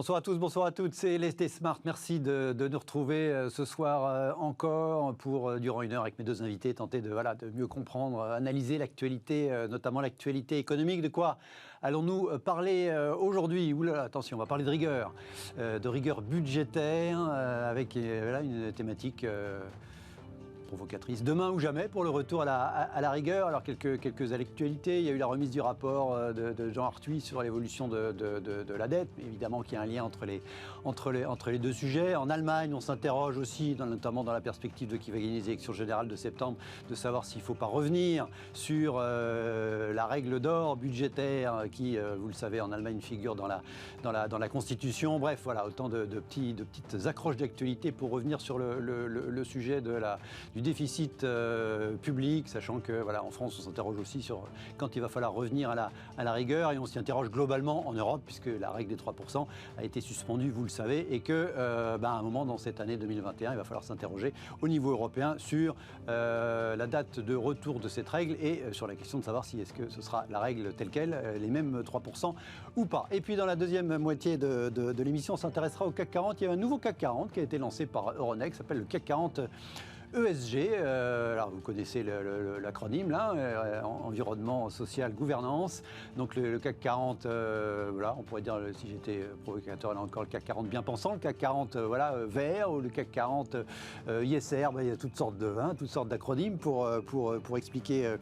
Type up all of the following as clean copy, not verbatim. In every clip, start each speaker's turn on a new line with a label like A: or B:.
A: Bonsoir à tous, bonsoir à toutes, c'est Lesté Smart. Merci de nous retrouver ce soir encore pour, durant une heure, avec mes deux invités, tenter de mieux comprendre, analyser l'actualité, notamment l'actualité économique. De quoi allons-nous parler aujourd'hui? Oulala, attention, on va parler de rigueur budgétaire, avec une thématique provocatrice. Demain ou jamais pour le retour à la rigueur. Alors quelques actualités. Il y a eu la remise du rapport de Jean Arthuis sur l'évolution de la dette, évidemment qu'il y a un lien entre les deux sujets. En Allemagne, on s'interroge aussi, notamment dans la perspective de qui va gagner les élections générales de septembre, de savoir s'il ne faut pas revenir sur la règle d'or budgétaire qui, vous le savez, en Allemagne figure dans la Constitution. Bref, voilà, autant de petites accroches d'actualité pour revenir sur le sujet du déficit public, sachant que en France on s'interroge aussi sur quand il va falloir revenir à la rigueur, et on s'y interroge globalement en Europe puisque la règle des 3% a été suspendue, vous le savez, et que à un moment dans cette année 2021 il va falloir s'interroger au niveau européen sur la date de retour de cette règle et sur la question de savoir si est-ce que ce sera la règle telle quelle, les mêmes 3% ou pas. Et puis dans la deuxième moitié de l'émission, on s'intéressera au CAC 40. Il y a un nouveau CAC 40 qui a été lancé par Euronext, s'appelle le CAC 40 ESG, alors vous connaissez l'acronyme là, environnement, social, gouvernance. Donc le CAC 40, on pourrait dire, si j'étais provocateur, là encore le CAC 40 bien pensant, le CAC 40 vert, ou le CAC 40 ISR, il y a toutes sortes d'acronymes pour expliquer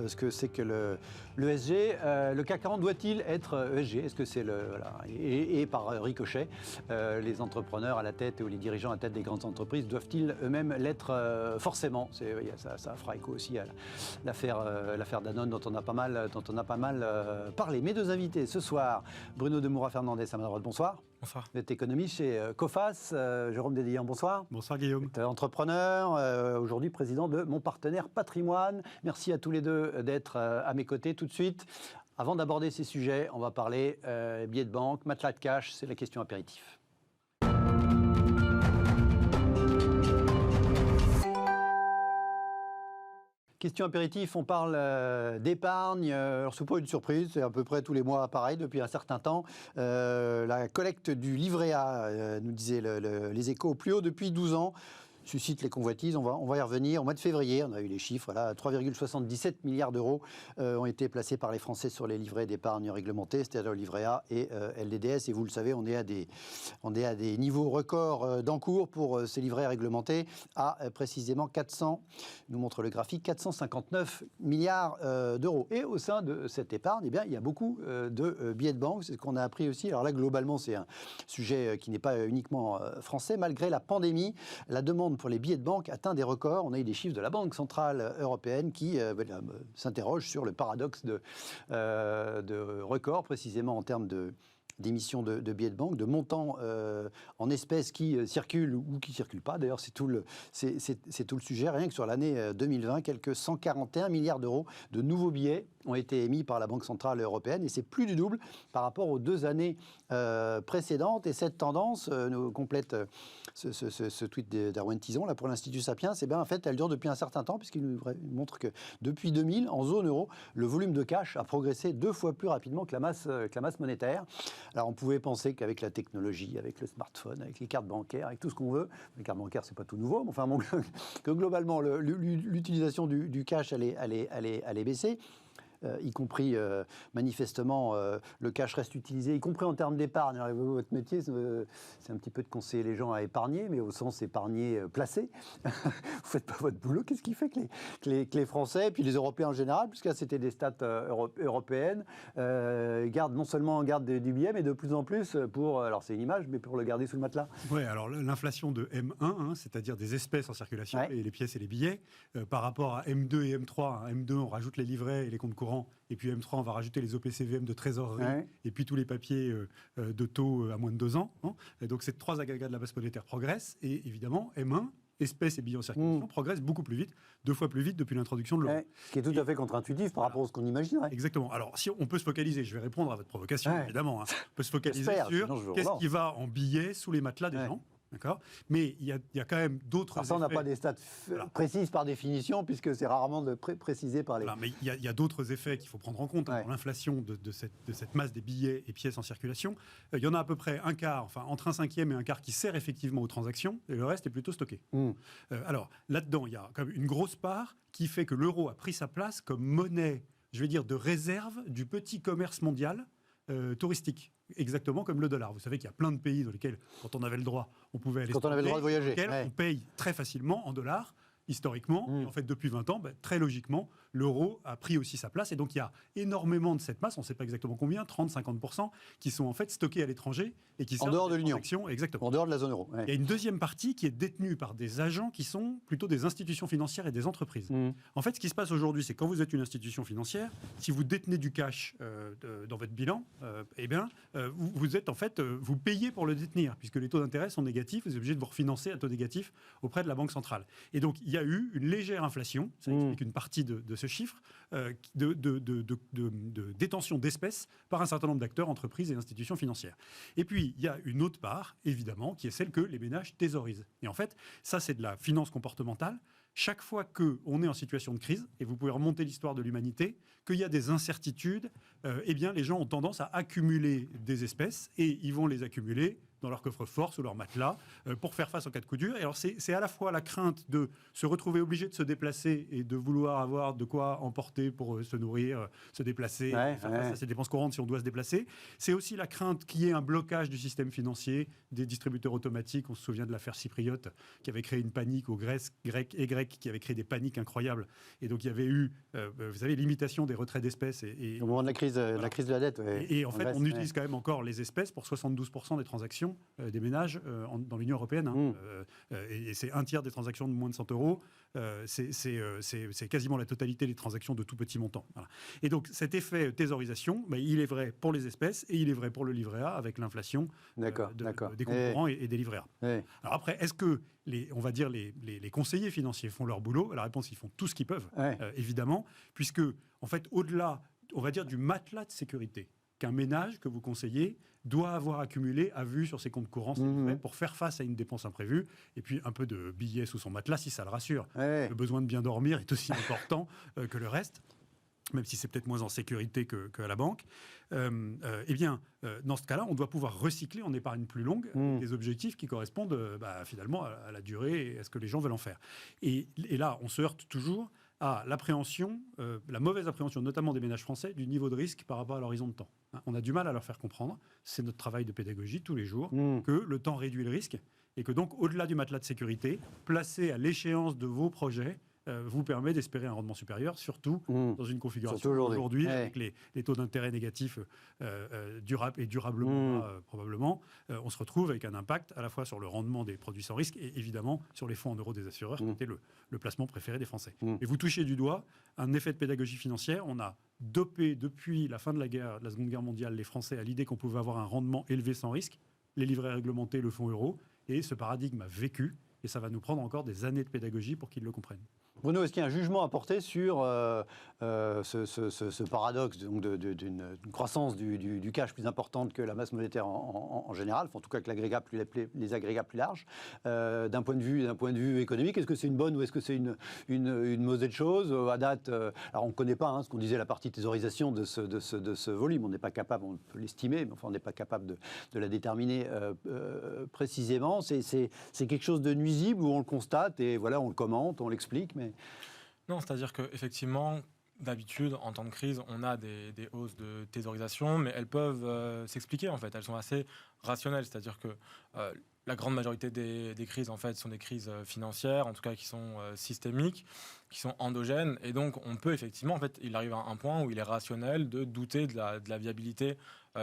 A: ce que c'est que le ESG. Le CAC 40 doit-il être ESG? Est-ce que c'est et par ricochet, les entrepreneurs à la tête ou les dirigeants à la tête des grandes entreprises doivent-ils eux-mêmes l'être forcément? Ça fera écho aussi à l'affaire Danone dont on a pas mal parlé. Mes deux invités ce soir, Bruno de Moura-Fernandez à ma droite, bonsoir.
B: Bonsoir.
A: Vous êtes économiste chez Coface. Jérôme Dédillan, bonsoir.
B: Bonsoir Guillaume.
A: Vous êtes entrepreneur, aujourd'hui président de Mon Partenaire Patrimoine. Merci à tous les deux d'être à mes côtés tout de suite. Avant d'aborder ces sujets, on va parler billets de banque, matelas de cash, c'est la question apéritif. Question apéritif, on parle d'épargne. Alors, ce n'est pas une surprise, c'est à peu près tous les mois pareil depuis un certain temps. La collecte du livret A, nous disaient les Échos, au plus haut depuis 12 ans. Suscite les convoitises, on va y revenir. Au mois de février, on a eu les chiffres, 3,77 milliards d'euros ont été placés par les Français sur les livrets d'épargne réglementés, c'est-à-dire le livret A et LDDS. Et vous le savez, on est à des niveaux records d'encours pour ces livrets réglementés, à précisément 400, nous montre le graphique, 459 milliards d'euros. Et au sein de cette épargne, il y a beaucoup de billets de banque, c'est ce qu'on a appris aussi. Alors là, globalement, c'est un sujet qui n'est pas uniquement français. Malgré la pandémie, la demande pour les billets de banque atteint des records. On a eu des chiffres de la Banque Centrale Européenne qui s'interrogent sur le paradoxe de records, précisément en termes d'émissions de billets de banque, de montants en espèces qui circulent ou qui ne circulent pas. D'ailleurs, c'est tout le sujet. Rien que sur l'année 2020, quelques 141 milliards d'euros de nouveaux billets ont été émis par la Banque Centrale Européenne, et c'est plus du double par rapport aux 2 années précédentes. Et cette tendance nous complète ce tweet d'Erwan Tison là, pour l'Institut Sapiens. En fait, elle dure depuis un certain temps, puisqu'il nous montre que depuis 2000, en zone euro, le volume de cash a progressé 2 fois plus rapidement que la masse monétaire. Alors, on pouvait penser qu'avec la technologie, avec le smartphone, avec les cartes bancaires, avec tout ce qu'on veut, les cartes bancaires, c'est pas tout nouveau, mais enfin, que globalement, l'utilisation du cash allait baisser. Y compris manifestement le cash reste utilisé, y compris en termes d'épargne. Alors, votre métier, c'est un petit peu de conseiller les gens à épargner, mais au sens épargner placé. Vous faites pas votre boulot. Qu'est-ce qui fait que les Français, puis les Européens en général, puisque là c'était des stats européennes, non seulement gardent du billet, mais de plus en plus alors c'est une image, mais pour le garder sous le matelas.
B: Oui, alors l'inflation de M1, c'est-à-dire des espèces en circulation, et les pièces et les billets, par rapport à M2 et M3. M2, on rajoute les livrets et les comptes courants. Et puis M3, on va rajouter les OPCVM de trésorerie, et puis tous les papiers de taux à moins de 2 ans. Et donc ces 3 agrégats de la base monétaire progressent. Et évidemment, M1, espèces et billets en circulation, progressent beaucoup plus vite, 2 fois plus vite depuis l'introduction de l'euro.
A: Ce qui est tout à fait contre-intuitif par rapport à ce qu'on imaginerait.
B: Exactement. Alors, si on peut se focaliser, je vais répondre à votre provocation, évidemment. On peut se focaliser sur qu'est-ce qui va en billets sous les matelas des gens. D'accord. Mais il y a quand même d'autres effets.
A: Ça, on n'a pas des stats précises par définition, puisque c'est rarement précisé par les...
B: Mais il y a d'autres effets qu'il faut prendre en compte dans l'inflation de cette masse des billets et pièces en circulation. Il y en a à peu près un quart, enfin entre un cinquième et un quart qui sert effectivement aux transactions, et le reste est plutôt stocké. Alors là-dedans, il y a quand même une grosse part qui fait que l'euro a pris sa place comme monnaie, je vais dire, de réserve du petit commerce mondial touristique. Exactement comme le dollar. Vous savez qu'il y a plein de pays dans lesquels, quand on avait le droit, on pouvait aller
A: quand on avait le droit de voyager,
B: on paye très facilement en dollars. Historiquement, et en fait depuis 20 ans, très logiquement, l'euro a pris aussi sa place. Et donc il y a énormément de cette masse, on ne sait pas exactement combien, 30-50%, qui sont en fait stockés à l'étranger et qui servent
A: en dehors de l'Union.
B: Exactement.
A: En dehors de la zone euro.
B: Il y a une deuxième partie qui est détenue par des agents qui sont plutôt des institutions financières et des entreprises. En fait, ce qui se passe aujourd'hui, c'est quand vous êtes une institution financière, si vous détenez du cash dans votre bilan, vous êtes en fait, vous payez pour le détenir, puisque les taux d'intérêt sont négatifs, vous êtes obligé de vous refinancer à taux négatif auprès de la Banque centrale. Et donc, il y a eu une légère inflation, ça explique une partie de ce chiffre, de détention d'espèces par un certain nombre d'acteurs, entreprises et institutions financières. Et puis, il y a une autre part, évidemment, qui est celle que les ménages thésaurisent. Et en fait, ça, c'est de la finance comportementale. Chaque fois qu'on est en situation de crise, et vous pouvez remonter l'histoire de l'humanité, qu'il y a des incertitudes, les gens ont tendance à accumuler des espèces, et ils vont les accumuler dans leur coffre-fort, sous leur matelas, pour faire face en cas de coup dur. Et alors, c'est à la fois la crainte de se retrouver obligé de se déplacer et de vouloir avoir de quoi emporter pour se nourrir, se déplacer, faire face à ses dépenses courantes si on doit se déplacer. C'est aussi la crainte qu'il y ait un blocage du système financier, des distributeurs automatiques. On se souvient de l'affaire Chypriote, qui avait créé une panique aux Grecs et Grecs, qui avait créé des paniques incroyables. Et donc, il y avait eu, vous savez, l'imitation des retraits d'espèces. Au
A: moment de la crise de la dette.
B: Et en fait, on utilise quand même encore les espèces pour 72% des transactions des ménages dans l'Union européenne. Et c'est un tiers des transactions de moins de 100 euros. C'est quasiment la totalité des transactions de tout petit montant. Voilà. Et donc, cet effet thésaurisation, il est vrai pour les espèces et il est vrai pour le livret A avec l'inflation des comptes courants et des livrets A. Alors après, est-ce que les conseillers financiers font leur boulot? La réponse, ils font tout ce qu'ils peuvent, évidemment, puisque, en fait, au-delà, on va dire, du matelas de sécurité qu'un ménage que vous conseillez doit avoir accumulé à vue sur ses comptes courants pour faire face à une dépense imprévue, et puis un peu de billets sous son matelas si ça le rassure. Le besoin de bien dormir est aussi important que le reste, même si c'est peut-être moins en sécurité qu'à la banque. Dans ce cas-là, on doit pouvoir recycler en épargne plus longue des objectifs qui correspondent finalement à la durée et à ce que les gens veulent en faire. Et là, on se heurte toujours à l'appréhension, la mauvaise appréhension, notamment des ménages français, du niveau de risque par rapport à l'horizon de temps. On a du mal à leur faire comprendre, c'est notre travail de pédagogie tous les jours, que le temps réduit le risque et que donc, au-delà du matelas de sécurité, placé à l'échéance de vos projets, vous permet d'espérer un rendement supérieur, surtout dans une configuration aujourd'hui, avec les taux d'intérêt négatifs durablement, probablement, on se retrouve avec un impact à la fois sur le rendement des produits sans risque et évidemment sur les fonds en euros des assureurs, qui était le placement préféré des Français. Et vous touchez du doigt un effet de pédagogie financière. On a dopé depuis la fin de la Seconde Guerre mondiale les Français à l'idée qu'on pouvait avoir un rendement élevé sans risque, les livrets réglementés, le fonds euro, et ce paradigme a vécu, et ça va nous prendre encore des années de pédagogie pour qu'ils le comprennent.
A: Bruno, est-ce qu'il y a un jugement à porter sur ce paradoxe d'une croissance du cash plus importante que la masse monétaire en général, en tout cas que les agrégats plus larges, d'un point de vue économique? Est-ce que c'est une bonne ou est-ce que c'est une mauvaise chose? À date, alors on ne connaît pas ce qu'on disait, la partie thésaurisation de ce volume. On n'est pas capable, on peut l'estimer, mais enfin on n'est pas capable de la déterminer précisément. C'est quelque chose de nuisible où on le constate et voilà, on le commente, on l'explique, mais...
C: Non, c'est-à-dire qu'effectivement, d'habitude, en temps de crise, on a des hausses de thésaurisation, mais elles peuvent s'expliquer, en fait. Elles sont assez rationnelles, c'est-à-dire que la grande majorité des crises, en fait, sont des crises financières, en tout cas qui sont systémiques, qui sont endogènes, et donc on peut effectivement, en fait, il arrive à un point où il est rationnel de douter de la viabilité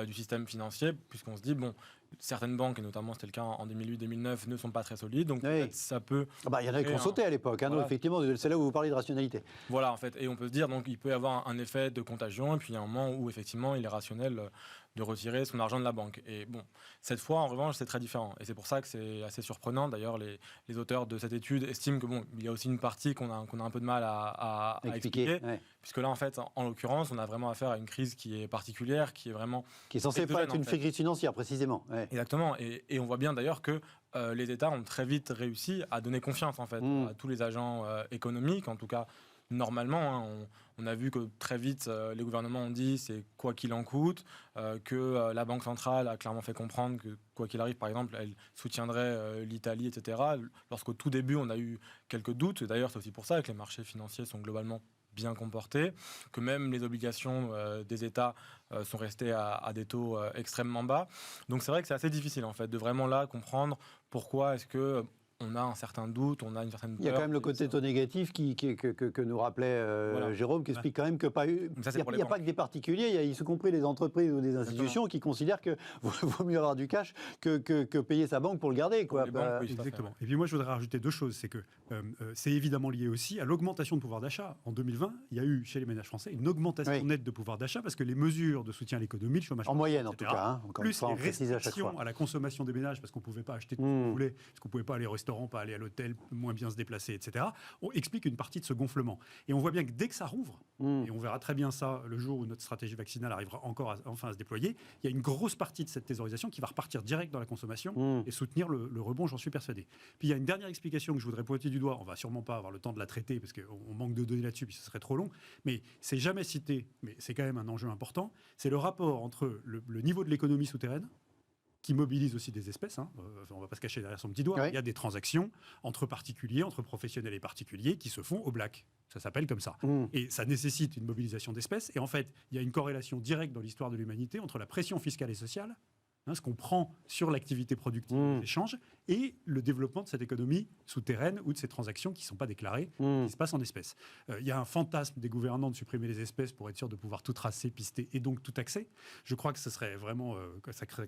C: du système financier, puisqu'on se dit, bon, certaines banques, et notamment c'était le cas en 2008-2009, ne sont pas très solides, donc ça peut...
A: il y en a qui ont sauté à l'époque, voilà. Effectivement, c'est là où vous parlez de rationalité.
C: Voilà, en fait, et on peut se dire, donc il peut y avoir un effet de contagion, et puis il y a un moment où effectivement il est rationnel de retirer son argent de la banque. Et bon, cette fois, en revanche, c'est très différent. Et c'est pour ça que c'est assez surprenant. D'ailleurs, les auteurs de cette étude estiment que bon, il y a aussi une partie qu'on a un peu de mal à expliquer. Ouais. Puisque là, en fait, en l'occurrence, on a vraiment affaire à une crise qui est particulière, qui est
A: censée pas être une crise financière, précisément. Ouais.
C: Exactement. Et on voit bien d'ailleurs que les États ont très vite réussi à donner confiance, en fait, à tous les agents économiques, en tout cas. Normalement, on a vu que très vite, les gouvernements ont dit c'est quoi qu'il en coûte, que la Banque centrale a clairement fait comprendre que quoi qu'il arrive, par exemple, elle soutiendrait l'Italie, etc. Lorsqu'au tout début, on a eu quelques doutes, et d'ailleurs c'est aussi pour ça que les marchés financiers sont globalement bien comportés, que même les obligations des États sont restées à des taux extrêmement bas. Donc c'est vrai que c'est assez difficile en fait de vraiment là comprendre pourquoi est-ce que on a un certain doute, on a une certaine peur.
A: Il y a quand même le côté taux négatif que nous rappelait Jérôme, qui explique quand même que il n'y a pas que des particuliers, il y a y compris des entreprises ou des institutions qui considèrent qu'il vaut mieux avoir du cash que payer sa banque pour le garder. Quoi.
B: Banques, oui, exactement. Et puis moi, je voudrais rajouter deux choses. C'est que c'est évidemment lié aussi à l'augmentation de pouvoir d'achat. En 2020, il y a eu chez les ménages français une augmentation nette de pouvoir d'achat parce que les mesures de soutien à l'économie, le chômage...
A: En moyenne, en tout cas.
B: Plus les restrictions à la consommation des ménages parce qu'on ne pouvait pas acheter tout ce qu'on voulait, parce qu'on ne pouvait pas aller au restaurant, pas aller à l'hôtel, moins bien se déplacer, etc. On explique une partie de ce gonflement. Et on voit bien que dès que ça rouvre, et on verra très bien ça le jour où notre stratégie vaccinale arrivera enfin à se déployer, il y a une grosse partie de cette thésaurisation qui va repartir direct dans la consommation et soutenir le rebond, j'en suis persuadé. Puis il y a une dernière explication que je voudrais pointer du doigt, on va sûrement pas avoir le temps de la traiter parce qu'on manque de données là-dessus, puis ce serait trop long, mais c'est jamais cité, mais c'est quand même un enjeu important, c'est le rapport entre le niveau de l'économie souterraine, qui mobilise aussi des espèces, on ne va pas se cacher derrière son petit doigt, il y a des transactions entre particuliers, entre professionnels et particuliers qui se font au black. Ça s'appelle comme ça. Et ça nécessite une mobilisation d'espèces. Et en fait, il y a une corrélation directe dans l'histoire de l'humanité entre la pression fiscale et sociale, ce qu'on prend sur l'activité productive des échanges, et le développement de cette économie souterraine ou de ces transactions qui ne sont pas déclarées, qui se passent en espèces. Il y a un fantasme des gouvernants de supprimer les espèces pour être sûr de pouvoir tout tracer, pister et donc tout taxer. Je crois que ce serait vraiment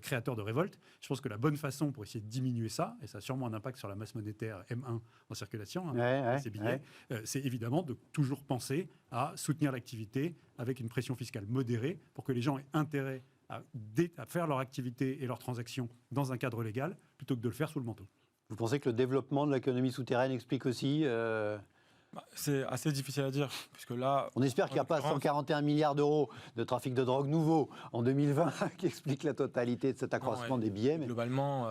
B: créateur de révolte. Je pense que la bonne façon pour essayer de diminuer ça, et ça a sûrement un impact sur la masse monétaire M1 en circulation, ces billets, c'est évidemment de toujours penser à soutenir l'activité avec une pression fiscale modérée pour que les gens aient intérêt à faire leur activité et leurs transactions dans un cadre légal, plutôt que de le faire sous le manteau.
A: Vous pensez que le développement de l'économie souterraine explique aussi
C: C'est assez difficile à dire, puisque là...
A: On espère qu'il n'y a pas 141 milliards d'euros de trafic de drogue nouveau en 2020 qui explique la totalité de cet accroissement des billets. Mais...
C: Globalement,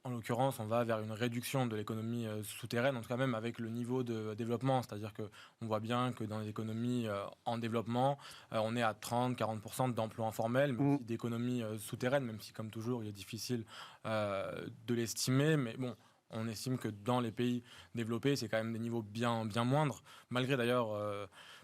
C: en l'occurrence, on va vers une réduction de l'économie souterraine, en tout cas même avec le niveau de développement. C'est-à-dire qu'on voit bien que dans les économies en développement, on est à 30-40% d'emplois informels, mais aussi d'économies souterraines, même si, comme toujours, il est difficile de l'estimer. Mais bon, on estime que dans les pays développés, c'est quand même des niveaux bien moindres, malgré d'ailleurs...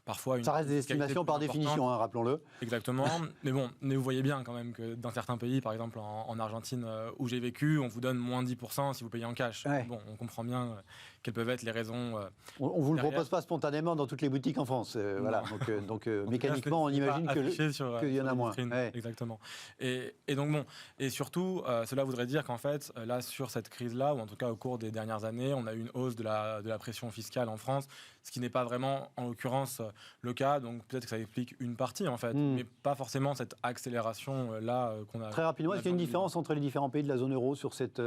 C: parfois
A: ça reste des estimations par définition, rappelons-le.
C: Exactement. mais vous voyez bien quand même que dans certains pays, par exemple en Argentine où j'ai vécu, on vous donne moins 10% si vous payez en cash. Bon, on comprend bien quelles peuvent être les raisons.
A: On ne vous le propose pas spontanément dans toutes les boutiques en France. Voilà. Donc mécaniquement, on imagine qu'il y en a moins.
C: Exactement. Et donc bon, et surtout, cela voudrait dire qu'en fait, là, sur cette crise-là, ou en tout cas au cours des dernières années, on a eu une hausse de la pression fiscale en France, ce qui n'est pas vraiment, en l'occurrence, le cas. Donc peut-être que ça explique une partie, en fait, mais pas forcément cette accélération-là qu'on a.
A: Très rapidement, est-ce qu'il y a une différence entre les différents pays de la zone euro sur cette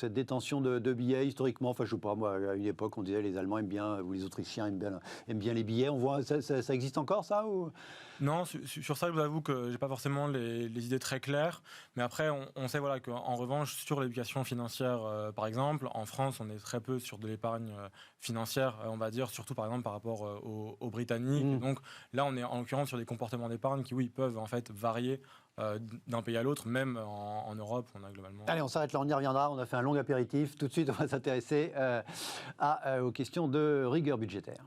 A: détention de billets historiquement? Enfin, je ne sais pas, moi, à une époque, on disait les Allemands aiment bien, ou les Autrichiens aiment bien les billets. On voit, ça existe encore, ça ou...
C: Non, sur ça, je vous avoue que je n'ai pas forcément les idées très claires. Mais après, on sait voilà, qu'en revanche, sur l'éducation financière, par exemple, en France, on est très peu sur de l'épargne financière, on va dire, surtout par exemple par rapport aux Britanniques. Et donc là, on est en l'occurrence sur des comportements d'épargne qui, oui, peuvent en fait varier d'un pays à l'autre, même en Europe, on a globalement...
A: Allez, on s'arrête là, on y reviendra, on a fait un long apéritif. Tout de suite, on va s'intéresser aux questions de rigueur budgétaire.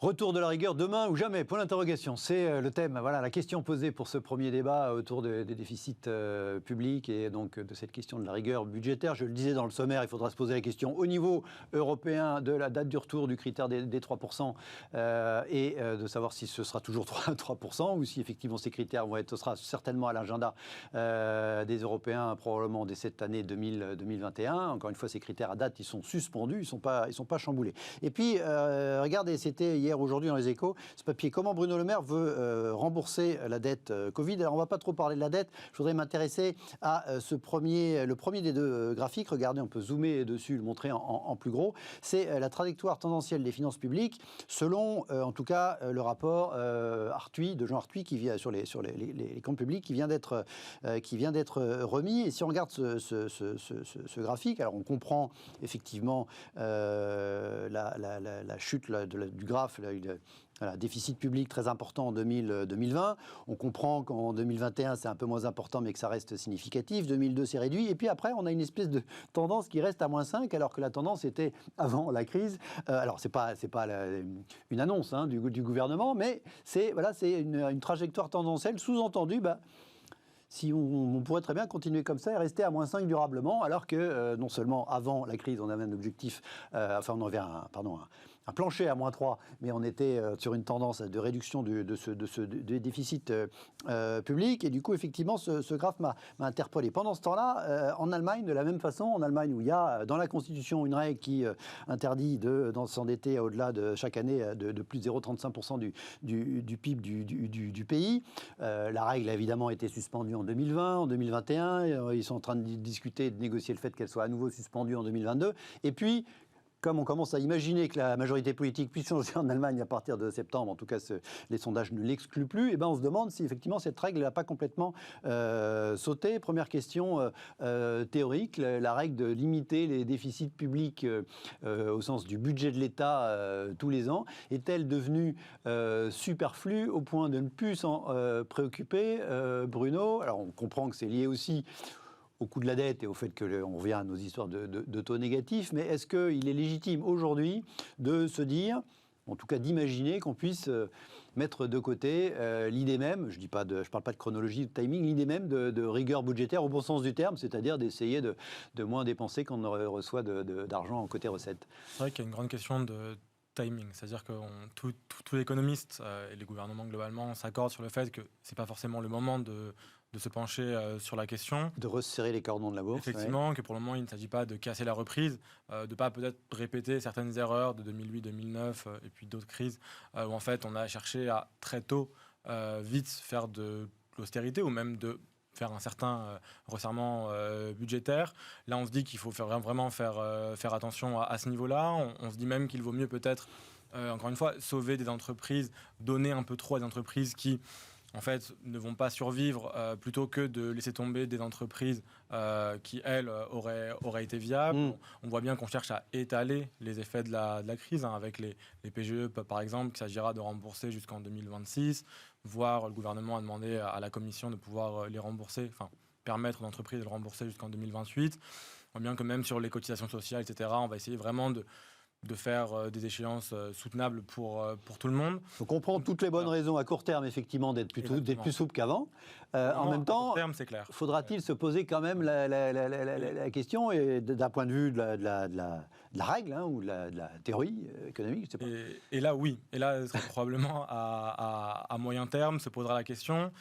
A: Retour de la rigueur demain ou jamais, point d'interrogation. C'est le thème, voilà, la question posée pour ce premier débat autour des déficits publics et donc de cette question de la rigueur budgétaire. Je le disais dans le sommaire, il faudra se poser la question au niveau européen de la date du retour du critère des 3% et de savoir si ce sera toujours 3% ou si effectivement ces critères ce sera certainement à l'agenda des Européens probablement dès cette année 2021. Encore une fois, ces critères à date, ils sont suspendus, ils sont pas chamboulés. Et puis, regardez, c'était hier, aujourd'hui dans les Échos, ce papier, comment Bruno Le Maire veut rembourser la dette Covid. Alors, on ne va pas trop parler de la dette. Je voudrais m'intéresser à le premier des deux graphiques. Regardez, on peut zoomer dessus, le montrer en plus gros. C'est la trajectoire tendancielle des finances publiques selon, en tout cas, le rapport de Jean Arthuis qui vient sur les comptes publics qui vient d'être remis. Et si on regarde ce graphique, alors on comprend effectivement la chute du graphe, déficit public très important en 2020. On comprend qu'en 2021, c'est un peu moins important, mais que ça reste significatif. 2002, c'est réduit. Et puis après, on a une espèce de tendance qui reste à -5, alors que la tendance était avant la crise. Alors, c'est pas une annonce du gouvernement, mais c'est une trajectoire tendancielle sous-entendue. Si on pourrait très bien continuer comme ça et rester à -5 durablement, alors que non seulement avant la crise, on avait un objectif, on avait un plancher à -3, mais on était sur une tendance de réduction de ce déficit public. Et du coup, effectivement, ce graphe m'a interpellé. Pendant ce temps-là, en Allemagne, de la même façon, en Allemagne où il y a dans la Constitution une règle qui interdit de s'endetter au-delà de chaque année de plus de 0,35% du PIB du pays. La règle a évidemment été suspendue en 2020, en 2021. Ils sont en train de discuter, de négocier le fait qu'elle soit à nouveau suspendue en 2022. Et puis, comme on commence à imaginer que la majorité politique puisse changer en Allemagne à partir de septembre, en tout cas les sondages ne l'excluent plus, et on se demande si effectivement cette règle n'a pas complètement sauté. Première question théorique, la règle de limiter les déficits publics au sens du budget de l'État tous les ans, est-elle devenue superflue au point de ne plus s'en préoccuper, Bruno? Alors on comprend que c'est lié aussi au coût de la dette et au fait qu'on revient à nos histoires de taux négatifs, mais est-ce qu'il est légitime aujourd'hui de se dire, en tout cas d'imaginer qu'on puisse mettre de côté l'idée même, je parle pas de chronologie, de timing, l'idée même de rigueur budgétaire au bon sens du terme, c'est-à-dire d'essayer de moins dépenser quand on reçoit d'argent en côté recettes?
C: C'est vrai qu'il y a une grande question de timing, c'est-à-dire que tous les économistes et les gouvernements globalement s'accordent sur le fait que c'est pas forcément le moment de se pencher sur la question.
A: De resserrer les cordons de la bourse.
C: Effectivement, que pour le moment, il ne s'agit pas de casser la reprise, de ne pas peut-être répéter certaines erreurs de 2008-2009 et puis d'autres crises où en fait on a cherché à très tôt, vite faire de l'austérité ou même de faire un certain resserrement budgétaire. Là, on se dit qu'il faut vraiment faire attention à ce niveau-là. On se dit même qu'il vaut mieux peut-être, encore une fois, sauver des entreprises, donner un peu trop à des entreprises qui en fait, ne vont pas survivre plutôt que de laisser tomber des entreprises qui, elles, auraient été viables. On voit bien qu'on cherche à étaler les effets de la crise, avec les PGE, par exemple, qu'il s'agira de rembourser jusqu'en 2026, voire le gouvernement a demandé à la Commission de pouvoir les rembourser, enfin, permettre aux entreprises de le rembourser jusqu'en 2028. On voit bien que même sur les cotisations sociales, etc., on va essayer vraiment de faire des échéances soutenables pour tout le monde.
A: Donc on prend toutes les bonnes raisons à court terme, effectivement, d'être plus souple qu'avant. En même temps, faudra-t-il se poser quand même la question, et d'un point de vue de la règle ou de la théorie économique, je sais pas.
C: Et là, oui. Et là, probablement, à moyen terme, se posera la question.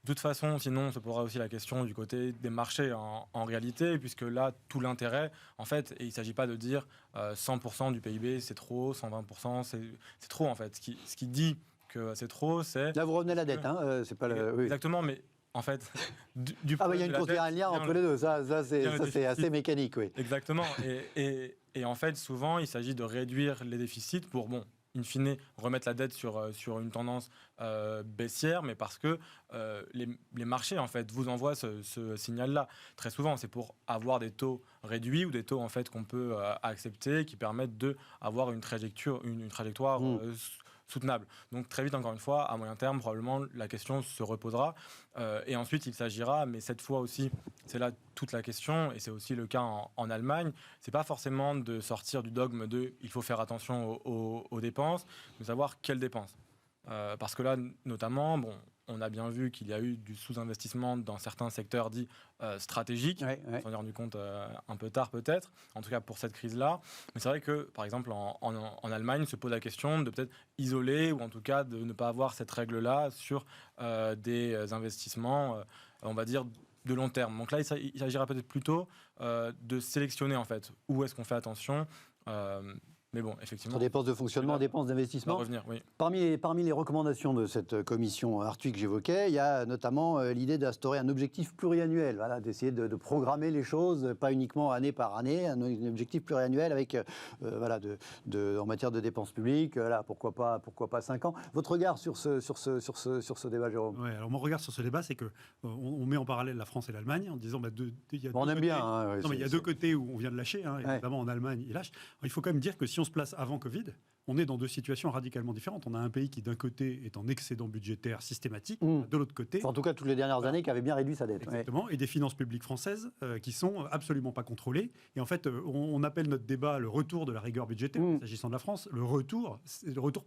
C: De toute façon, sinon, on se posera aussi la question du côté des marchés en réalité, puisque là, tout l'intérêt, en fait, et il ne s'agit pas de dire 100% du PIB, c'est trop, 120%, c'est trop, en fait. Ce qui dit que c'est trop, c'est...
A: Là, vous revenez à la dette, c'est pas le...
C: Oui. Exactement, mais en fait...
A: il y a un lien entre les deux, ça c'est assez mécanique, oui.
C: Exactement, et en fait, souvent, il s'agit de réduire les déficits pour, in fine, remettre la dette sur une tendance baissière, mais parce que les marchés, en fait, vous envoient ce signal-là. Très souvent, c'est pour avoir des taux réduits ou des taux, en fait, qu'on peut accepter, qui permettent d'avoir une trajectoire soutenable. Donc très vite, encore une fois, à moyen terme, probablement, la question se reposera. Et ensuite, il s'agira, mais cette fois aussi, c'est là toute la question, et c'est aussi le cas en Allemagne, c'est pas forcément de sortir du dogme de il faut faire attention aux dépenses, mais savoir quelles dépenses. Parce que là, notamment, on a bien vu qu'il y a eu du sous-investissement dans certains secteurs dits stratégiques. On s'en est rendu compte un peu tard peut-être, en tout cas pour cette crise-là. Mais c'est vrai que, par exemple, en Allemagne, se pose la question de peut-être isoler, ou en tout cas de ne pas avoir cette règle-là sur des investissements, on va dire, de long terme. Donc là, il s'agira peut-être plutôt de sélectionner en fait où est-ce qu'on fait attention. Mais bon, effectivement.
A: Sur dépenses de fonctionnement, dépenses d'investissement.
C: Revenir, oui.
A: Parmi les recommandations de cette commission Arthuis que j'évoquais, il y a notamment l'idée d'instaurer un objectif pluriannuel, voilà, d'essayer de programmer les choses, pas uniquement année par année, un objectif pluriannuel avec, en matière de dépenses publiques, pourquoi pas 5 ans. Votre regard sur ce débat, Jérôme?
B: Ouais, alors mon regard sur ce débat, c'est que on met en parallèle la France et l'Allemagne en disant,
A: on aime bien. Hein,
B: il y a deux côtés où on vient de lâcher, et notamment en Allemagne, ils lâchent. Alors, il faut quand même dire que si on se place avant Covid, on est dans deux situations radicalement différentes. On a un pays qui, d'un côté, est en excédent budgétaire systématique, de l'autre côté...
A: En tout cas, toutes les dernières années, qui avait bien réduit sa dette.
B: Exactement, et des finances publiques françaises qui sont absolument pas contrôlées. Et en fait, on appelle notre débat le retour de la rigueur budgétaire, s'agissant de la France. Le retour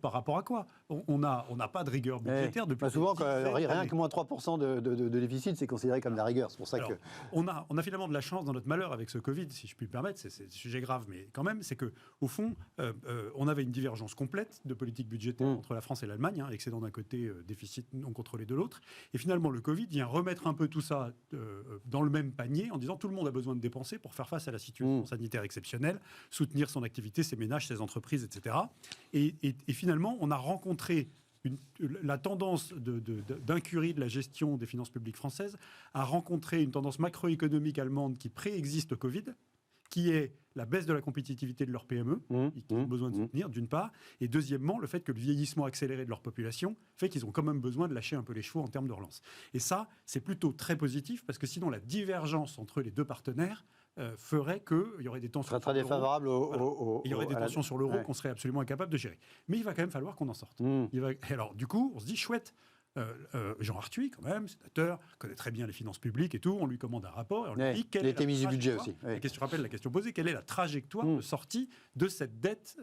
B: par rapport à quoi? On n'a pas de rigueur budgétaire depuis...
A: souvent, rien que moins 3% de déficit, c'est considéré comme de la rigueur. C'est pour ça que...
B: On a finalement de la chance dans notre malheur avec ce Covid, si je puis me permettre, c'est un sujet grave, mais quand même, c'est qu'au fond, on avait une divergence complète de politique budgétaire entre la France et l'Allemagne, excédent d'un côté, déficit non contrôlé de l'autre. Et finalement, le Covid vient remettre un peu tout ça dans le même panier en disant tout le monde a besoin de dépenser pour faire face à la situation sanitaire exceptionnelle, soutenir son activité, ses ménages, ses entreprises, etc. Et finalement, on a rencontré la tendance d'incurie de la gestion des finances publiques françaises a rencontré une tendance macroéconomique allemande qui préexiste au Covid, qui est la baisse de la compétitivité de leurs PME, qui ont besoin de soutenir, d'une part, et deuxièmement, le fait que le vieillissement accéléré de leur population fait qu'ils ont quand même besoin de lâcher un peu les chevaux en termes de relance. Et ça, c'est plutôt très positif, parce que sinon, la divergence entre les deux partenaires ferait qu'il y aurait des tensions
A: très défavorable
B: il y aurait des tensions sur l'euro qu'on serait absolument incapable de gérer. Mais il va quand même falloir qu'on en sorte. Alors, du coup, on se dit, chouette, Jean Arthuis, quand même, sénateur, connaît très bien les finances publiques et tout. On lui commande un rapport et on lui dit quelle est la
A: du budget aussi.
B: La question, rappelle la question posée, quelle est la trajectoire de sortie de cette dette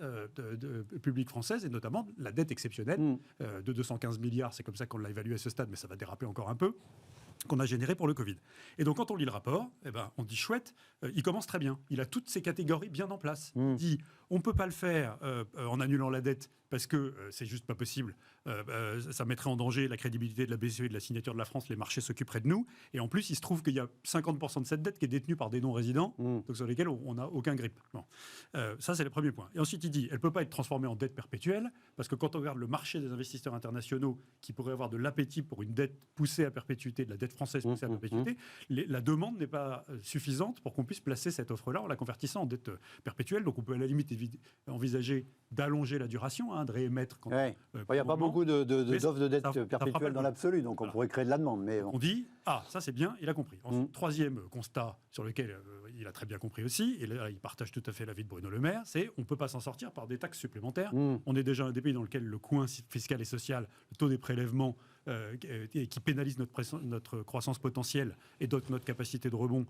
B: publique française et notamment la dette exceptionnelle de 215 milliards. C'est comme ça qu'on l'a évalué à ce stade, mais ça va déraper encore un peu, qu'on a généré pour le Covid. Et donc, quand on lit le rapport, on dit chouette, il commence très bien. Il a toutes ces catégories bien en place. Il dit, on ne peut pas le faire en annulant la dette parce que c'est juste pas possible. Ça mettrait en danger la crédibilité de la BCE et de la signature de la France. Les marchés s'occuperaient de nous. Et en plus, il se trouve qu'il y a 50% de cette dette qui est détenue par des non-résidents, donc sur lesquels on n'a aucun grip. Bon. Ça, c'est le premier point. Et ensuite, il dit, elle ne peut pas être transformée en dette perpétuelle, parce que quand on regarde le marché des investisseurs internationaux qui pourraient avoir de l'appétit pour une dette poussée à perpétuité, de la dette française poussée à perpétuité, la demande n'est pas suffisante pour qu'on puisse placer cette offre-là en la convertissant en dette perpétuelle. Donc, on peut à la limite envisager d'allonger la duration, de réémettre. Il
A: n'y a pas beaucoup d'offres de dette perpétuelle dans l'absolu, donc on pourrait créer de la demande. Mais
B: on dit, ça c'est bien, il a compris. Ensuite, troisième constat sur lequel il a très bien compris aussi, et là il partage tout à fait l'avis de Bruno Le Maire, c'est on ne peut pas s'en sortir par des taxes supplémentaires. On est déjà un des pays dans lequel le coin fiscal et social, le taux des prélèvements qui pénalise notre croissance potentielle et notre capacité de rebond